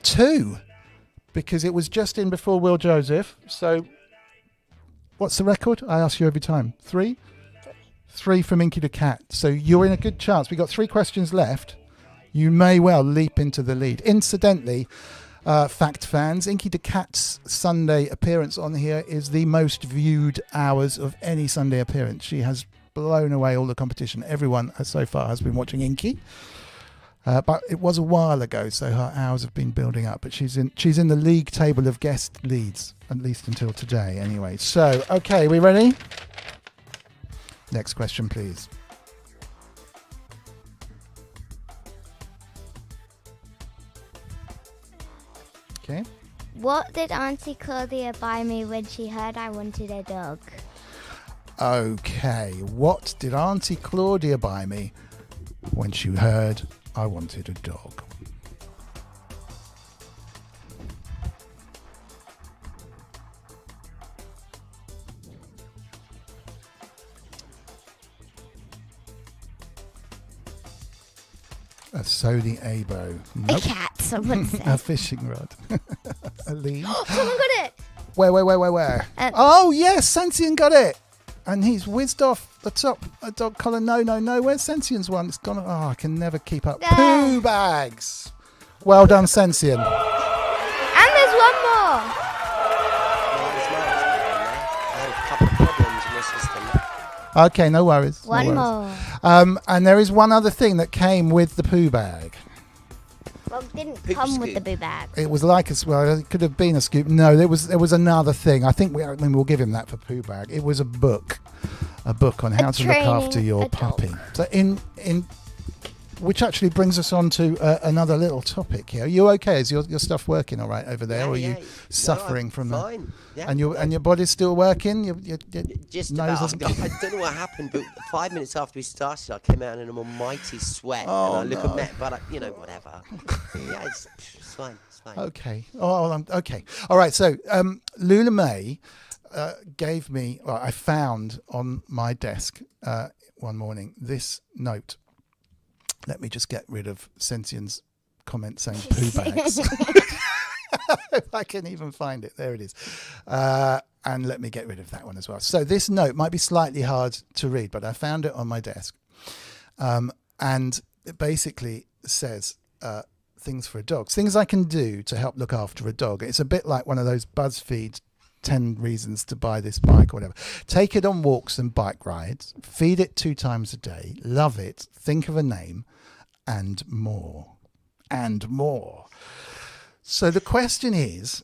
2 because it was just in before Will Joseph. So what's the record? I ask you every time. 3? 3 from Inky the Cat. So you're in a good chance. We've got 3 questions left. You may well leap into the lead. Incidentally, fact fans, Inky the Cat's Sunday appearance on here is the most viewed hours of any Sunday appearance. She has blown away all the competition. Everyone so far has been watching Inky. But it was a while ago, so her hours have been building up. But she's in the league table of guest leads, at least until today anyway. So, okay, we ready? Next question, please. Okay. What did Auntie Claudia buy me when she heard I wanted a dog? Okay, what did Auntie Claudia buy me when she heard I wanted a dog? A Sony Abo. A Nope. cat, someone A said. fishing rod. A lead. Someone got it. Where? Oh, yes, Sensian got it. And he's whizzed off the top. A dog collar. No. Where's Sensian's one? It's gone. Oh, I can never keep up. There. Poo bags. Well done, Sensian. And there's one more. I had a couple of problems in the system. Okay, no worries. One no more. worries. And there is one other thing that came with the poo bag. Well, it didn't Poop come with scoop. the boo bag. It was like it could have been a scoop. No, there was another thing. I think we'll give him that for poo bag. It was a book on how to look after training your a dog. puppy. So in which actually brings us on to another little topic here. Are you okay? Is your stuff working all right over there, or are you suffering from that? Fine. Yeah, And your body's still working. Your just nose about. doesn't- I don't know what happened, but 5 minutes after we started, I came out in an almighty sweat, Oh, and I look no. at Matt, but whatever. Yeah, it's fine. It's fine. Okay. Oh, well, okay. All right. So Lula May gave me. Well, I found on my desk one morning this note. Let me just get rid of Sensian's comment saying poo bags. If I can even find it. There it is. And let me get rid of that one as well. So this note might be slightly hard to read, but I found it on my desk. And it basically says things for a dog. Things I can do to help look after a dog. It's a bit like one of those BuzzFeed 10 reasons to buy this bike or whatever. Take it on walks and bike rides, feed it 2 times a day, love it, think of a name, and more. And more. So the question is,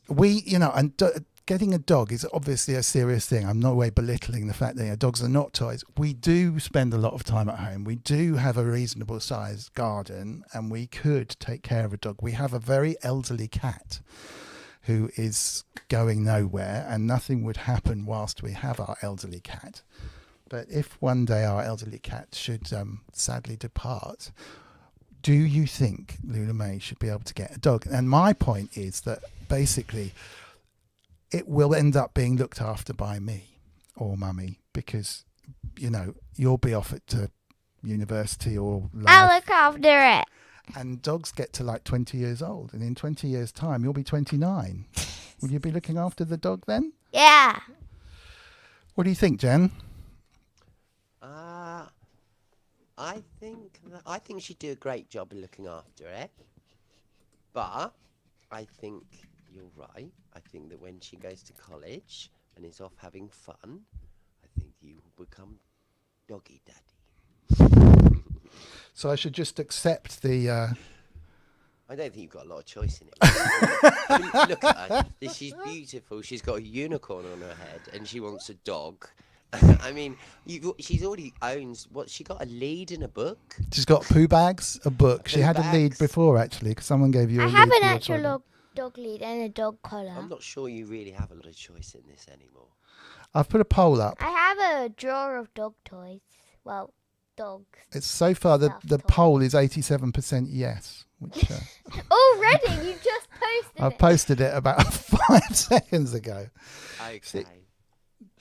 getting a dog is obviously a serious thing. I'm no way belittling the fact that dogs are not toys. We do spend a lot of time at home. We do have a reasonable sized garden, and we could take care of a dog. We have a very elderly cat who is going nowhere, and nothing would happen whilst we have our elderly cat. But if one day our elderly cat should sadly depart, do you think Lula May should be able to get a dog? And my point is that basically it will end up being looked after by me or mummy, because, you'll be off to university or life. I'll look after it. And dogs get to like 20 years old, and in 20 years' time, you'll be 29. Will you be looking after the dog then? Yeah. What do you think, Jen? I think she'd do a great job of looking after it. But I think you're right. I think that when she goes to college and is off having fun, I think you will become doggy daddy. So I should just accept the... I don't think you've got a lot of choice in it. I mean, look at her. She's beautiful. She's got a unicorn on her head, and she wants a dog. I mean, she's already owns what? She got a lead in a book. She's got poo bags, a book. She had a lead before, actually, because someone gave you a lead. I have an actual dog lead and a dog collar. I'm not sure you really have a lot of choice in this anymore. I've put a poll up. I have a drawer of dog toys. Well, dogs. It's so far the poll is 87% yes. Which already you just posted I posted it about 5 seconds ago. Okay. See,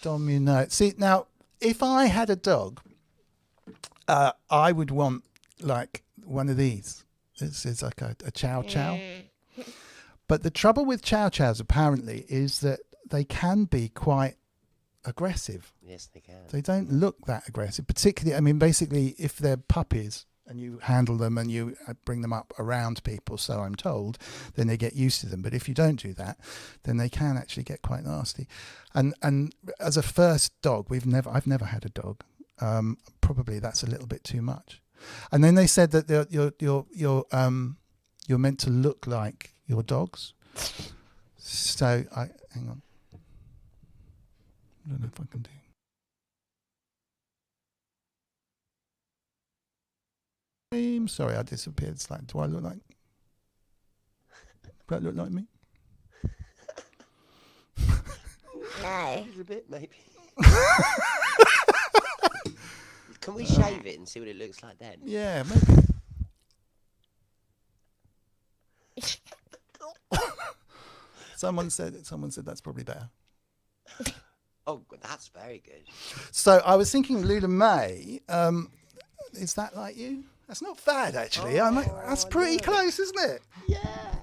Dom, see, now if I had a dog, I would want like one of these. It's like a chow chow. But the trouble with chow chows apparently is that they can be quite aggressive. Yes, they can. They don't look that aggressive, particularly, I mean, basically, if they're puppies and you handle them and you bring them up around people, so I'm told, then they get used to them. But if you don't do that, then they can actually get quite nasty. And as a first dog, I've never had a dog. Probably that's a little bit too much. And then they said that you're meant to look like your dogs. So hang on. I don't know if I can do. I'm sorry, I disappeared. It's like, do I look like? Do I look like me? No. A bit, maybe. Can we shave it and see what it looks like then? Yeah, maybe. Someone said that's probably better. Oh, that's very good. So I was thinking, Lula May, is that like you? That's not bad, actually. That's pretty close, isn't it? Yeah.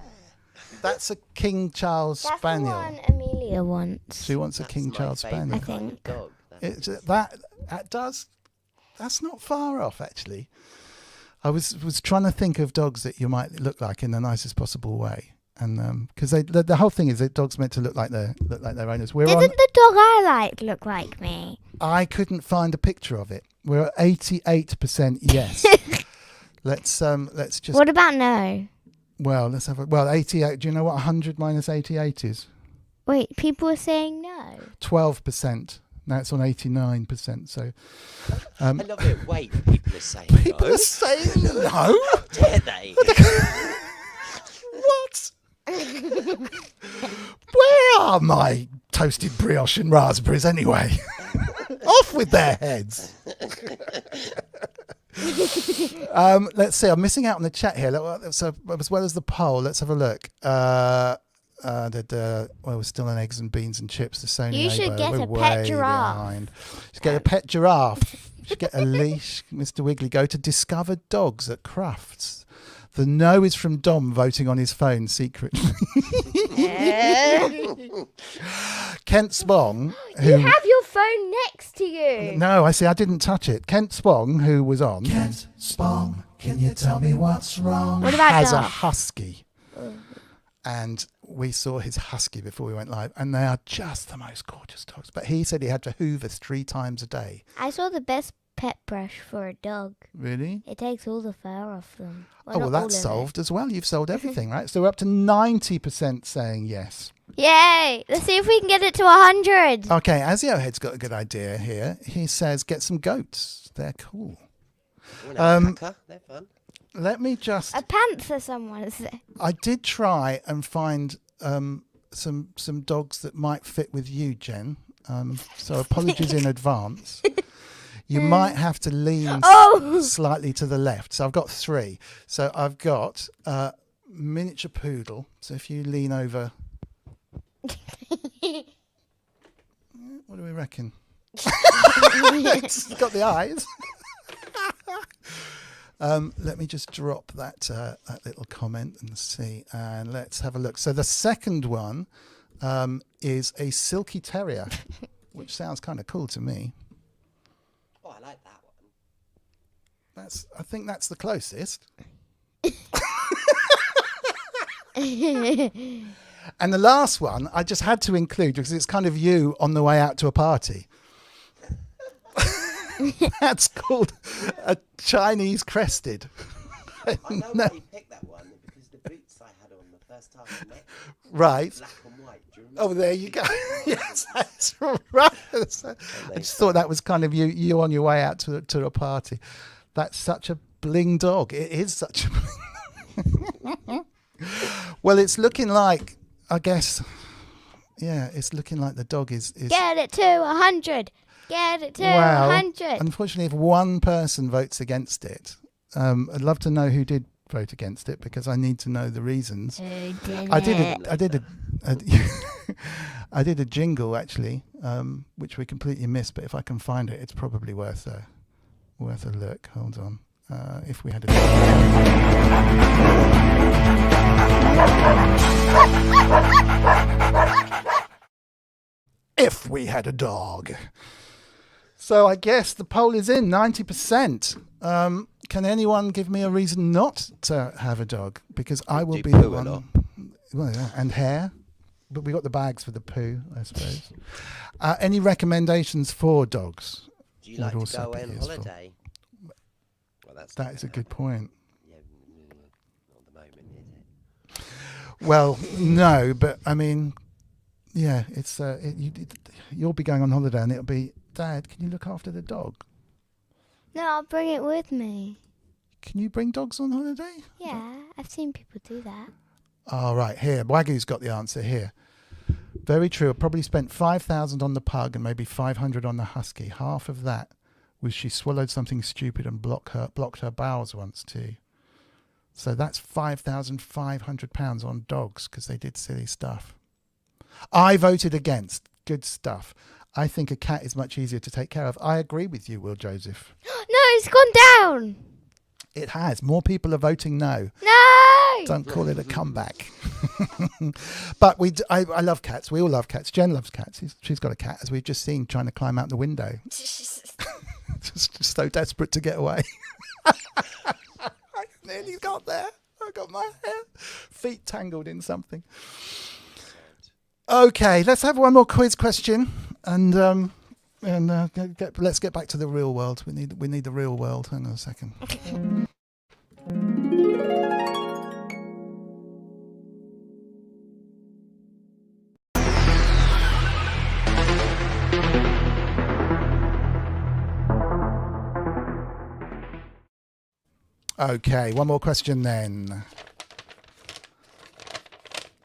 That's a King Charles That's Spaniel. the one Amelia wants. She wants a King my Charles Spaniel. favourite kind of dog. That's not far off, actually. I was trying to think of dogs that you might look like in the nicest possible way. And because the whole thing is that dogs meant to look like their owners. Didn't the dog I look like me? I couldn't find a picture of it. We're at 88% yes. Let's just. What about no? Well, let's have 88. Do you know what 100 minus 88 is? Wait, people are saying no. 12%. Now it's on 89%. So. I love it. Wait, people are saying people no. are saying no. How dare they? What? Where are my toasted brioche and raspberries anyway? Off with their heads. Let's see. I'm missing out on the chat here. So as well as the poll, let's have a look. We're still on eggs and beans and chips. The Sony. You should get a pet giraffe. You should get a pet giraffe. You should get a leash, Mr. Wiggly. Go to Discovered Dogs at Crufts. The no is from Dom voting on his phone secretly. Kent Spong. You have your phone next to you. No, I see. I didn't touch it. Kent Spong, who was on. Kent Spong, can you tell me what's wrong? What about has a Duff? husky. And we saw his husky before we went live, and they are just the most gorgeous dogs. But he said he had to hoover 3 times a day. I saw the best pet brush for a dog. Really? It takes all the fur off them. Oh, well, not all that's of it. solved as well. You've sold everything, right? So we're up to 90% saying yes. Yay! Let's see if we can get it to 100. Okay, Aziohead's got a good idea here. He says get some goats. They're cool. Alpaca, they're fun. Let me just... A panther, someone said. I did try and find some dogs that might fit with you, Jen. So apologies in advance. You might have to lean slightly to the left. So I've got 3. So I've got miniature poodle. So if you lean over... What do we reckon? It's got the eyes. Let me just drop that little comment and see, and let's have a look. So the second one is a silky terrier, which sounds kind of cool to me. Oh, I like that one. I think that's the closest. And the last one I just had to include because it's kind of you on the way out to a party. That's called a Chinese crested. I know why you picked that one because the boots I had on the first time I met you, Right. black and white. Do you remember? Oh, there you go. Yes, that's right. I just thought that was kind of you on your way out to a party. That's such a bling dog. It is such a bling. Well, it's looking like, I guess, yeah, it's looking like the dog is... Get it to 100. Get it to Well, 100. unfortunately, if one person votes against it, I'd love to know who did vote against it because I need to know the reasons. Who did I it? did a jingle actually, which we completely missed. But if I can find it, it's probably worth a look. Hold on. If we had a if we had a dog. So I guess the poll is in 90%. Can anyone give me a reason not to have a dog? Because I will be the one. Well, yeah, and hair. But we got the bags for the poo, I suppose. Any recommendations for dogs? Do you like to go away on holiday? Well, that is a good point. Yeah, not at the moment, is it? Well, no, but I mean, yeah, it's you'll be going on holiday and it'll be, Dad, can you look after the dog? No, I'll bring it with me. Can you bring dogs on holiday? Yeah, I've seen people do that. All right, here, Wagyu's got the answer here. Very true. I probably spent 5,000 on the pug and maybe 500 on the husky. Half of that was she swallowed something stupid and blocked her bowels once too. So that's £5,500 on dogs because they did silly stuff. I voted against. Good stuff. I think a cat is much easier to take care of. I agree with you, Will Joseph. No, it's gone down. It has. More people are voting no. No. Don't call it a comeback. But I love cats. We all love cats. Jen loves cats. She's got a cat, as we've just seen, trying to climb out the window. just so desperate to get away. I nearly got there. I got my feet tangled in something. Okay, let's have one more quiz question, and let's get back to the real world. We need the real world. Hang on a second. Okay, one more question then.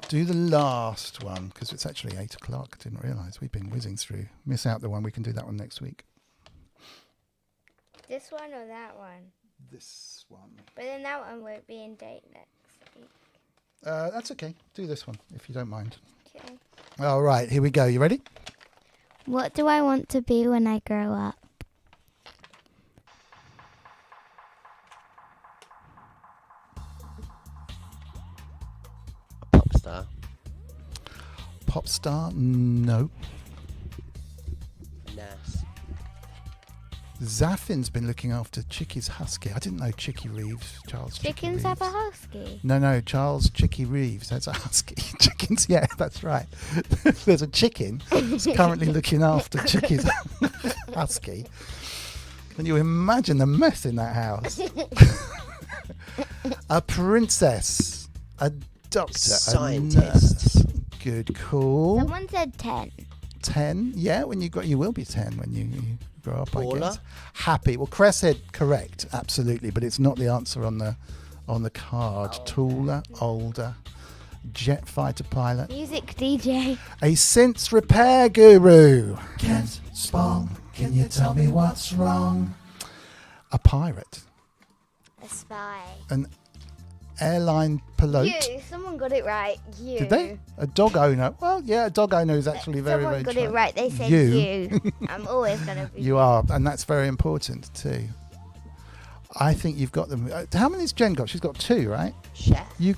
Do the last one, because it's actually 8 o'clock. I didn't realise. We've been whizzing through. Miss out the one. We can do that one next week. This one or that one? This one. But then that one won't be in date next week. That's okay. Do this one, if you don't mind. Okay. All right, here we go. You ready? What do I want to be when I grow up? Pop star. Pop star? No. Nurse. Zaffin's been looking after Chicky's husky. I didn't know Chicky Reeves, Charles Chicky Chickens have a Reeves. husky. No, Charles Chicky Reeves. That's a husky. Chickens, yeah, that's right. There's a chicken that's currently looking after Chicky's husky. Can you imagine the mess in that house? A princess, a doctor, Scientist. a nurse. Good call. Someone said 10. 10, yeah. When you will be 10 when you grow up. I Baller? guess. Happy. Well, Cress said correct, absolutely, but it's not the answer on the card. Taller, older, jet fighter pilot, Music DJ. a synth repair guru. Kent Spong, can you tell me what's wrong? A pirate, A spy. an airline pilot. You. Someone got it right. You. Did they? A dog owner. Well, yeah, a dog owner is actually very, Someone very got it trained. right. They said You. you. I'm always going to be You are, and that's very important too. I think you've got them. How many has Jen got? She's got 2, right? Chef. You,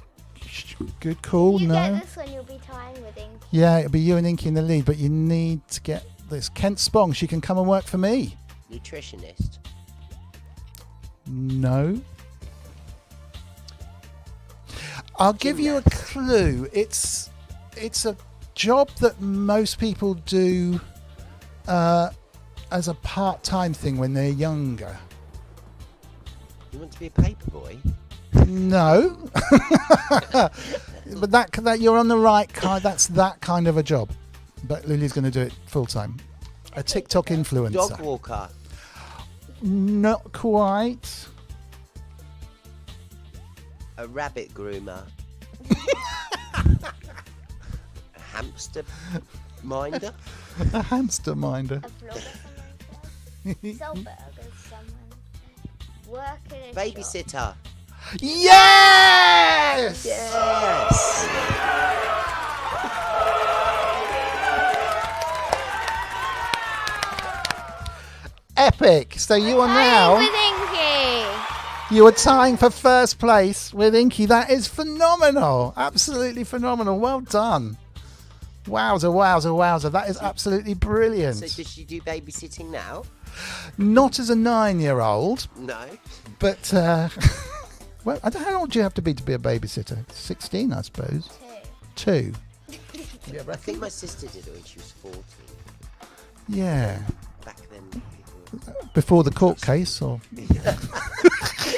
good call. You No. get this one, you'll be tying with ink. Yeah, it'll be you and Inky in the lead, but you need to get this. Kent Spong, she can come and work for me. Nutritionist. No. I'll give you a clue. It's a job that most people do as a part-time thing when they're younger. You want to be a paper boy? No. But that you're on the right kind. That's that kind of a job. But Lily's going to do it full time. A TikTok influencer. Dog walker. Not quite. A rabbit groomer. A hamster minder. A hamster minder. A vlogger. Self-burgers, someone. Work in a shop. Babysitter. Yes! Yes. Epic. So you are Tying now. with Inky. You are tying for first place with Inky. That is phenomenal. Absolutely phenomenal. Well done. Wowza, wowza, wowza. That is absolutely brilliant. So does she do babysitting now? Not as a 9-year-old, No. but well, I don't know how old do you have to be a babysitter? 16, I suppose. 2. Yeah, I think my sister did it when she was 14. Yeah. Back then, people were... Before the court case, or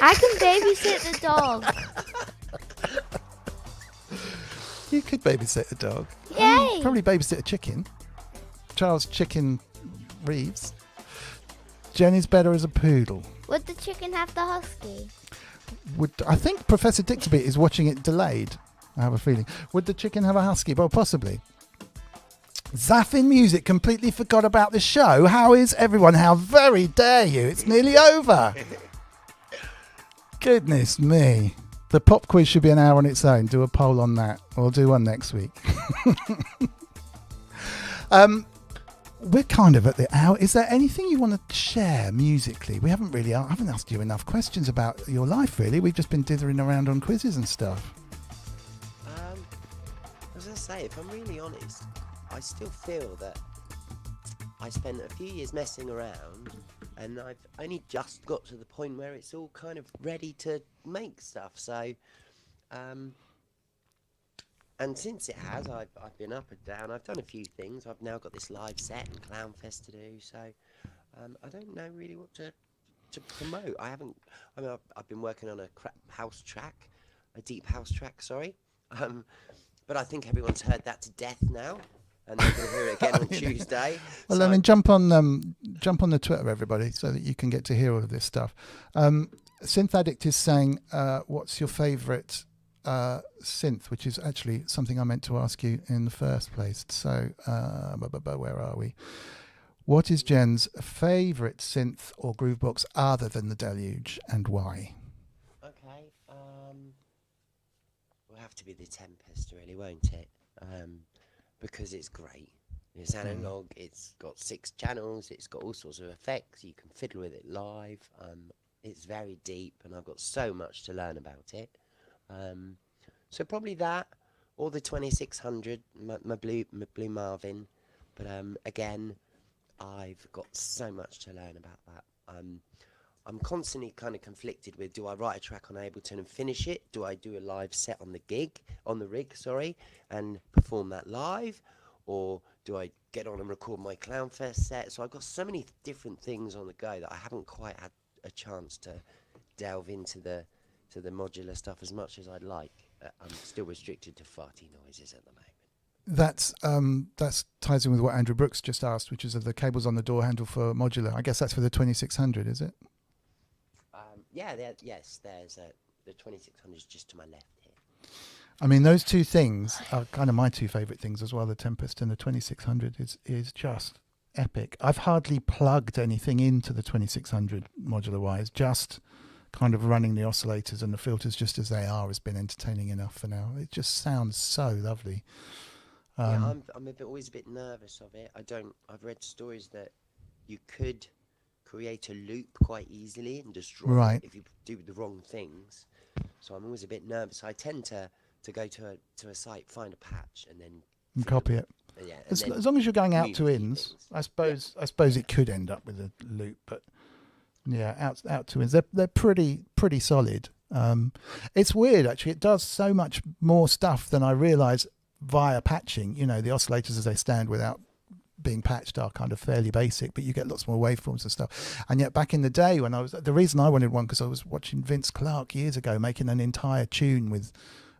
I can babysit the dog. you could babysit a dog. Yay! Probably babysit a chicken. Charles Chicken Reeves. Jenny's better as a poodle. Would the chicken have the husky? I think Professor Dixby is watching it delayed. I have a feeling. Would the chicken have a husky? Well, possibly. Zaffin Music completely forgot about the show. How is everyone? How very dare you? It's nearly over. Goodness me. The pop quiz should be an hour on its own. Do a poll on that. We'll do one next week. We're kind of at the hour. Is there anything you want to share musically? I haven't asked you enough questions about your life, really. We've just been dithering around on quizzes and stuff. As I say, if I'm really honest, I still feel that I spent a few years messing around and I've only just got to the point where it's all kind of ready to make stuff. So, and since it has, I've been up and down. I've done a few things. I've now got this live set and Clown Fest to do. So, I don't know really what to promote. I've been working on a deep house track, sorry. But I think everyone's heard that to death now, and they're going to hear it again on Tuesday. Well, So I mean, jump on the Twitter, everybody, so that you can get to hear all of this stuff. Synth Addict is saying, what's your favourite synth, which is actually something I meant to ask you in the first place. So, where are we? What is Jen's favourite synth or groovebox other than the Deluge, and why? Okay, will have to be the Tempest, really, won't it? Because it's great. It's analog. It's got 6 channels. It's got all sorts of effects. You can fiddle with it live. It's very deep, and I've got so much to learn about it. So probably that, or the 2600, my blue Marvin. But again, I've got so much to learn about that. I'm constantly kind of conflicted with, do I write a track on Ableton and finish it? Do I do a live set on the rig, and perform that live? Or do I get on and record my Clownfest set? So I've got so many different things on the go that I haven't quite had a chance to delve into the modular stuff as much as I'd like. I'm still restricted to farty noises at the moment. That's ties in with what Andrew Brooks just asked, which is of the cables on the door handle for modular. I guess that's for the 2600, is it? Yes, there's the 2600 is just to my left here. I mean, those two things are kind of my two favourite things as well. The Tempest and the 2600 is just epic. I've hardly plugged anything into the 2600 modular wise. Just kind of running the oscillators and the filters just as they are has been entertaining enough for now. It just sounds so lovely. I'm always a bit nervous of it. I've read stories that you could create a loop quite easily and destroy it if you do the wrong things. So I'm always a bit nervous. I tend to go to a site, find a patch, and then copy it. Yeah, as long as you're going out to ins, I suppose it could end up with a loop, but yeah, out to ins, they're pretty solid. It's weird actually. It does so much more stuff than I realised via patching. You know, the oscillators as they stand without being patched are kind of fairly basic, but you get lots more waveforms and stuff. And yet back in the day when the reason I wanted one, because I was watching Vince Clarke years ago making an entire tune with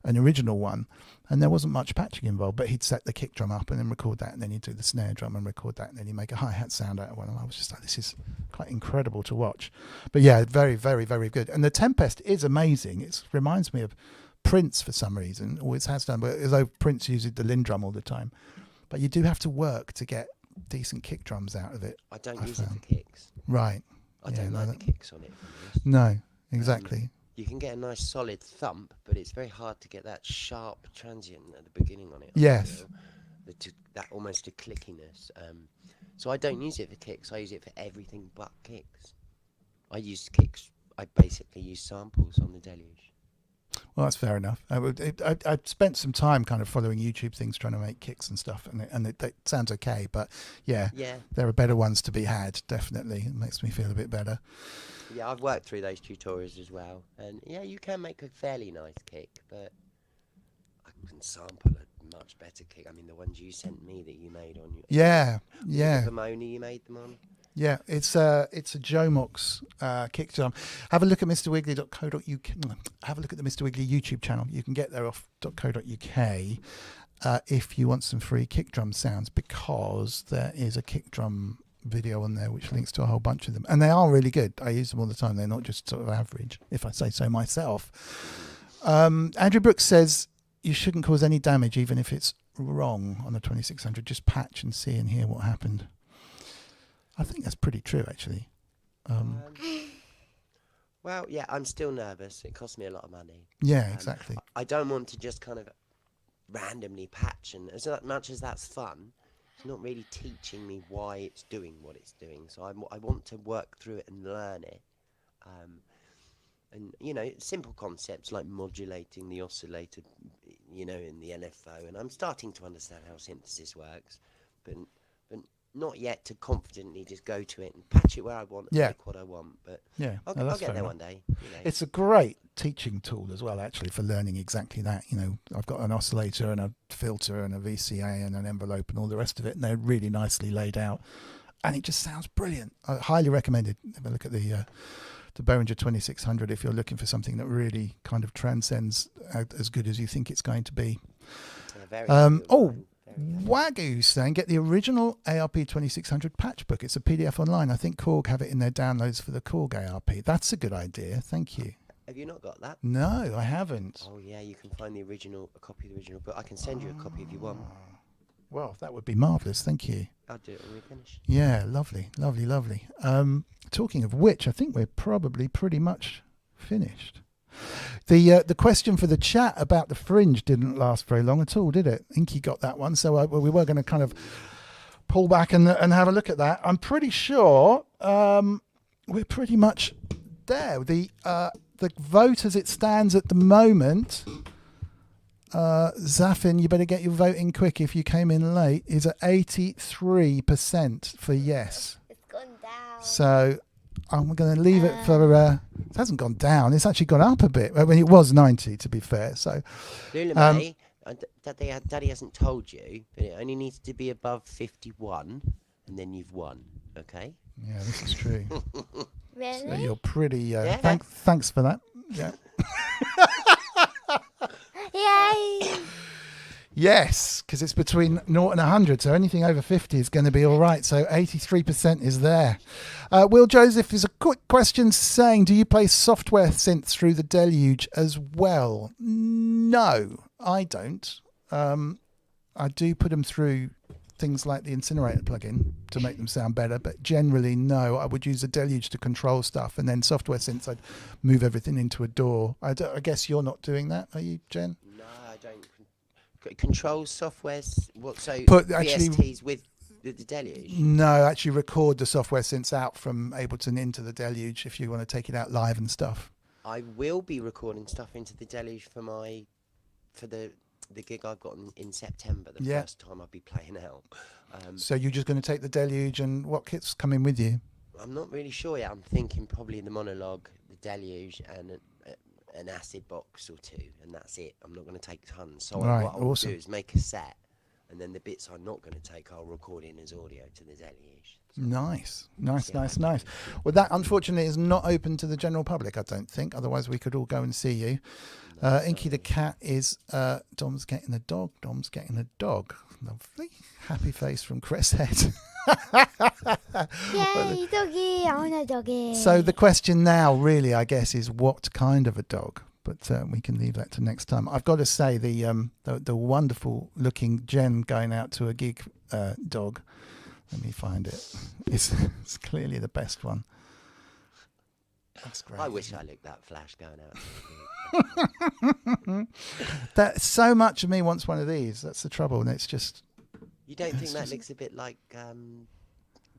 an original one, and there wasn't much patching involved, but he'd set the kick drum up and then record that, and then he'd do the snare drum and record that, and then he'd make a hi-hat sound out of one, and I was just like, this is quite incredible to watch. But yeah, very, very, very good. And the Tempest is amazing. It reminds me of Prince for some reason, always has done, but as though Prince uses the Lindrum all the time. But you do have to work to get decent kick drums out of it. I don't use it for kicks. Right. I don't like the kicks on it. No, exactly. You can get a nice solid thump, but it's very hard to get that sharp transient at the beginning on it. Yes. That almost a clickiness. So I don't use it for kicks. I use it for everything but kicks. I basically use samples on the Deluge. Well, that's fair enough. I spent some time kind of following YouTube things, trying to make kicks and stuff, and it sounds okay. But yeah, there are better ones to be had. Definitely, it makes me feel a bit better. Yeah, I've worked through those tutorials as well, and yeah, you can make a fairly nice kick, but I can sample a much better kick. I mean, the ones you sent me that you made on your the Pomona you made them on. Yeah, it's a Jomox kick drum. Have a look at mrwiggly.co.uk. Have a look at the Mr. Wiggly YouTube channel. You can get there off .co.uk if you want some free kick drum sounds, because there is a kick drum video on there which links to a whole bunch of them, and they are really good. I use them all the time. They're not just sort of average, if I say so myself. Andrew Brooks says you shouldn't cause any damage even if it's wrong on the 2600. Just patch and see and hear what happened. I think that's pretty true, actually. Well, yeah, I'm still nervous. It costs me a lot of money. Yeah, exactly. I don't want to just kind of randomly patch, and as much as that's fun, it's not really teaching me why it's doing what it's doing. So I want to work through it and learn it. And, you know, simple concepts like modulating the oscillator, you know, in the LFO. And I'm starting to understand how synthesis works, but not yet to confidently just go to it and patch it where I want and make what I want. But yeah, I'll get there one day. You know. It's a great teaching tool as well, actually, for learning exactly that. You know, I've got an oscillator and a filter and a VCA and an envelope and all the rest of it, and they're really nicely laid out. And it just sounds brilliant. I highly recommend it. Have a look at the Behringer 2600 if you're looking for something that really kind of transcends as good as you think it's going to be. Yeah, Wagyu saying get the original ARP 2600 patch book. It's a PDF online. I think Korg have it in their downloads for the Korg ARP. That's a good idea. Thank you. Have you not got that? No, I haven't. Oh yeah, you can find a copy of the original book. I can send you a copy if you want. Well, that would be marvellous. Thank you. I'll do it when we finish. Yeah, lovely, lovely, lovely. Talking of which, I think we're probably pretty much finished. The question for the chat about the fringe didn't last very long at all, did it? Inky got that one, so we were going to kind of pull back and have a look at that. I'm pretty sure we're pretty much there. The vote as it stands at the moment, Zafin, you better get your vote in quick if you came in late, is at 83% for yes. It's gone down. So I'm going to leave it for. It hasn't gone down. It's actually gone up a bit. I mean, it was 90 to be fair. So, Lula May, Daddy hasn't told you, but it only needs to be above 51, and then you've won. Okay. Yeah, this is true. Really? So you're pretty. Yeah. Thanks for that. Yeah. Yay! Yes, because it's between 0 and 100, so anything over 50 is going to be all right. So 83% is there. Will Joseph is a quick question saying, do you play software synths through the Deluge as well? No, I don't. I do put them through things like the Incinerator plugin to make them sound better, but generally, no. I would use a Deluge to control stuff, and then software synths, I'd move everything into a DAW. I guess you're not doing that, are you, Jen? No, I don't. Control softwares. What? So actually, VSTs with the Deluge? No, actually record the software synths out from Ableton into the Deluge if you want to take it out live and stuff. I will be recording stuff into the Deluge for the gig I've got in September. The first time I'll be playing out. So you're just going to take the Deluge, and what kit's coming with you? I'm not really sure yet. I'm thinking probably the Monologue, the Deluge, and an acid box or two, and that's it. I'm not going to take tons. So Right, what I'll awesome. do is make a set, and then the bits I'm not going to take, I'll record in as audio to the Deluge. So Nice. Well, that unfortunately is not open to the general public, I don't think. Otherwise, we could all go and see you. Inky the cat is Dom's getting a dog. Dom's getting a dog. Lovely. Happy face from Chris Head. Yay, doggy! I want a doggy. So the question now, really, I guess, is what kind of a dog? But we can leave that to next time. I've got to say, the wonderful looking Jen going out to a gig dog. Let me find it. It's clearly the best one. That's great. I wish I looked that flash going out. That so much of me wants one of these. That's the trouble, and it's just You don't think that looks a bit like what's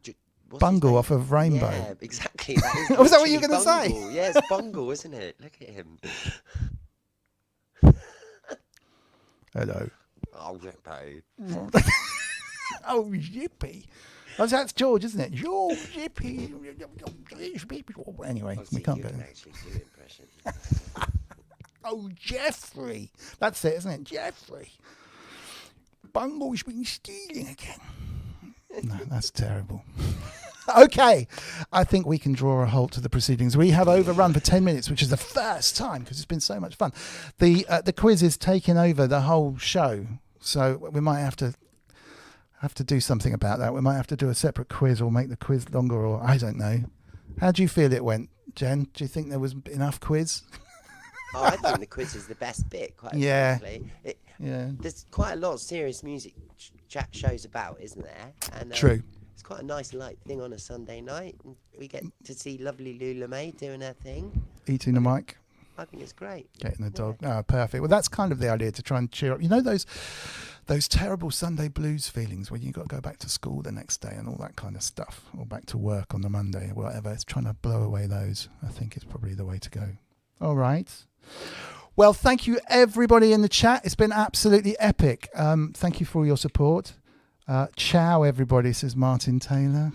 his Bungle name? off of Rainbow. Yeah, exactly. That is Was that what you were literally gonna say? Bungle. Yeah, it's Bungle, isn't it? Look at him. Hello. Oh, Yippee. Oh, yippee. Oh, that's George, isn't it? George, yippee. Anyway, we can't go. Actually do impression. Oh, Jeffrey. That's it, isn't it? Jeffrey. Bungle's been stealing again. No, that's terrible. Okay, I think we can draw a halt to the proceedings. We have overrun for 10 minutes, which is the first time because it's been so much fun. The quiz is taking over the whole show, so we might have to do something about that. We might have to do a separate quiz or make the quiz longer, or I don't know. How do you feel it went, Jen? Do you think there was enough quiz? Oh, I think the quiz is the best bit, quite Yeah. frankly. Yeah. There's quite a lot of serious music chat shows about, isn't there? And, True. It's quite a nice light thing on a Sunday night. And we get to see lovely Lula May doing her thing. Eating the mic. I think it's great. Getting the dog. Oh, perfect. Well, that's kind of the idea, to try and cheer up. You know those terrible Sunday blues feelings when you've got to go back to school the next day and all that kind of stuff, or back to work on the Monday or whatever. It's trying to blow away those. I think is probably the way to go. All right. Well, thank you, everybody in the chat. It's been absolutely epic. Thank you for all your support. Ciao, everybody, says Martin Taylor.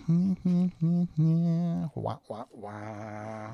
Wah, wah, wah.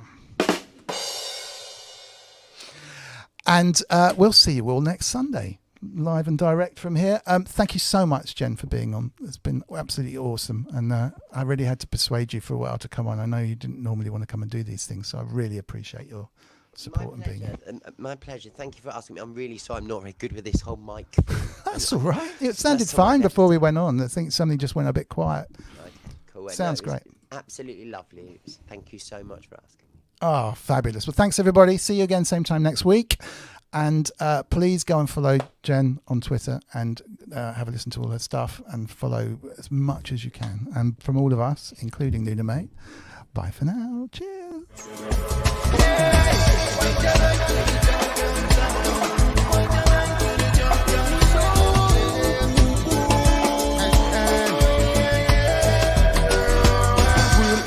And we'll see you all next Sunday, live and direct from here. Thank you so much, Jen, for being on. It's been absolutely awesome. And I really had to persuade you for a while to come on. I know you didn't normally want to come and do these things, so I really appreciate your support and being here. My pleasure. Thank you for asking me. I'm really sorry I'm not very good with this whole mic thing. That's all right. It sounded That's all fine right. before we went on. I think something just went a bit quiet. Okay, cool. Sounds it was great. Absolutely lovely. Thank you so much for asking. Oh, fabulous. Well, thanks, everybody. See you again same time next week. And please go and follow Jen on Twitter and have a listen to all her stuff and follow as much as you can. And from all of us, including Luna May, bye for now. Cheers.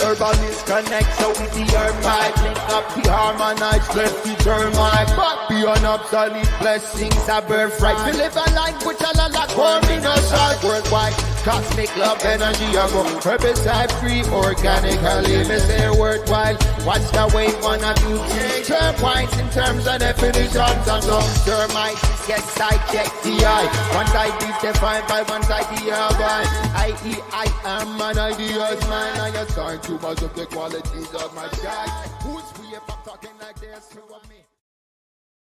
Urbanist connect so with the herb pipe, link up the harmonized, left the termite, but beyond obsolete blessings a birthright. We live a language and a lot more in us all worldwide. Cosmic love energy, I go herbicide free, organically, me say worthwhile. What's the way one of you take? Term points in terms of definitions and some termites. Yes, I check the eye. One side is defined by one side the other. I.e. I am an ideas man. I assign too much of the qualities of my guy. Who's free if I'm talking like this to me?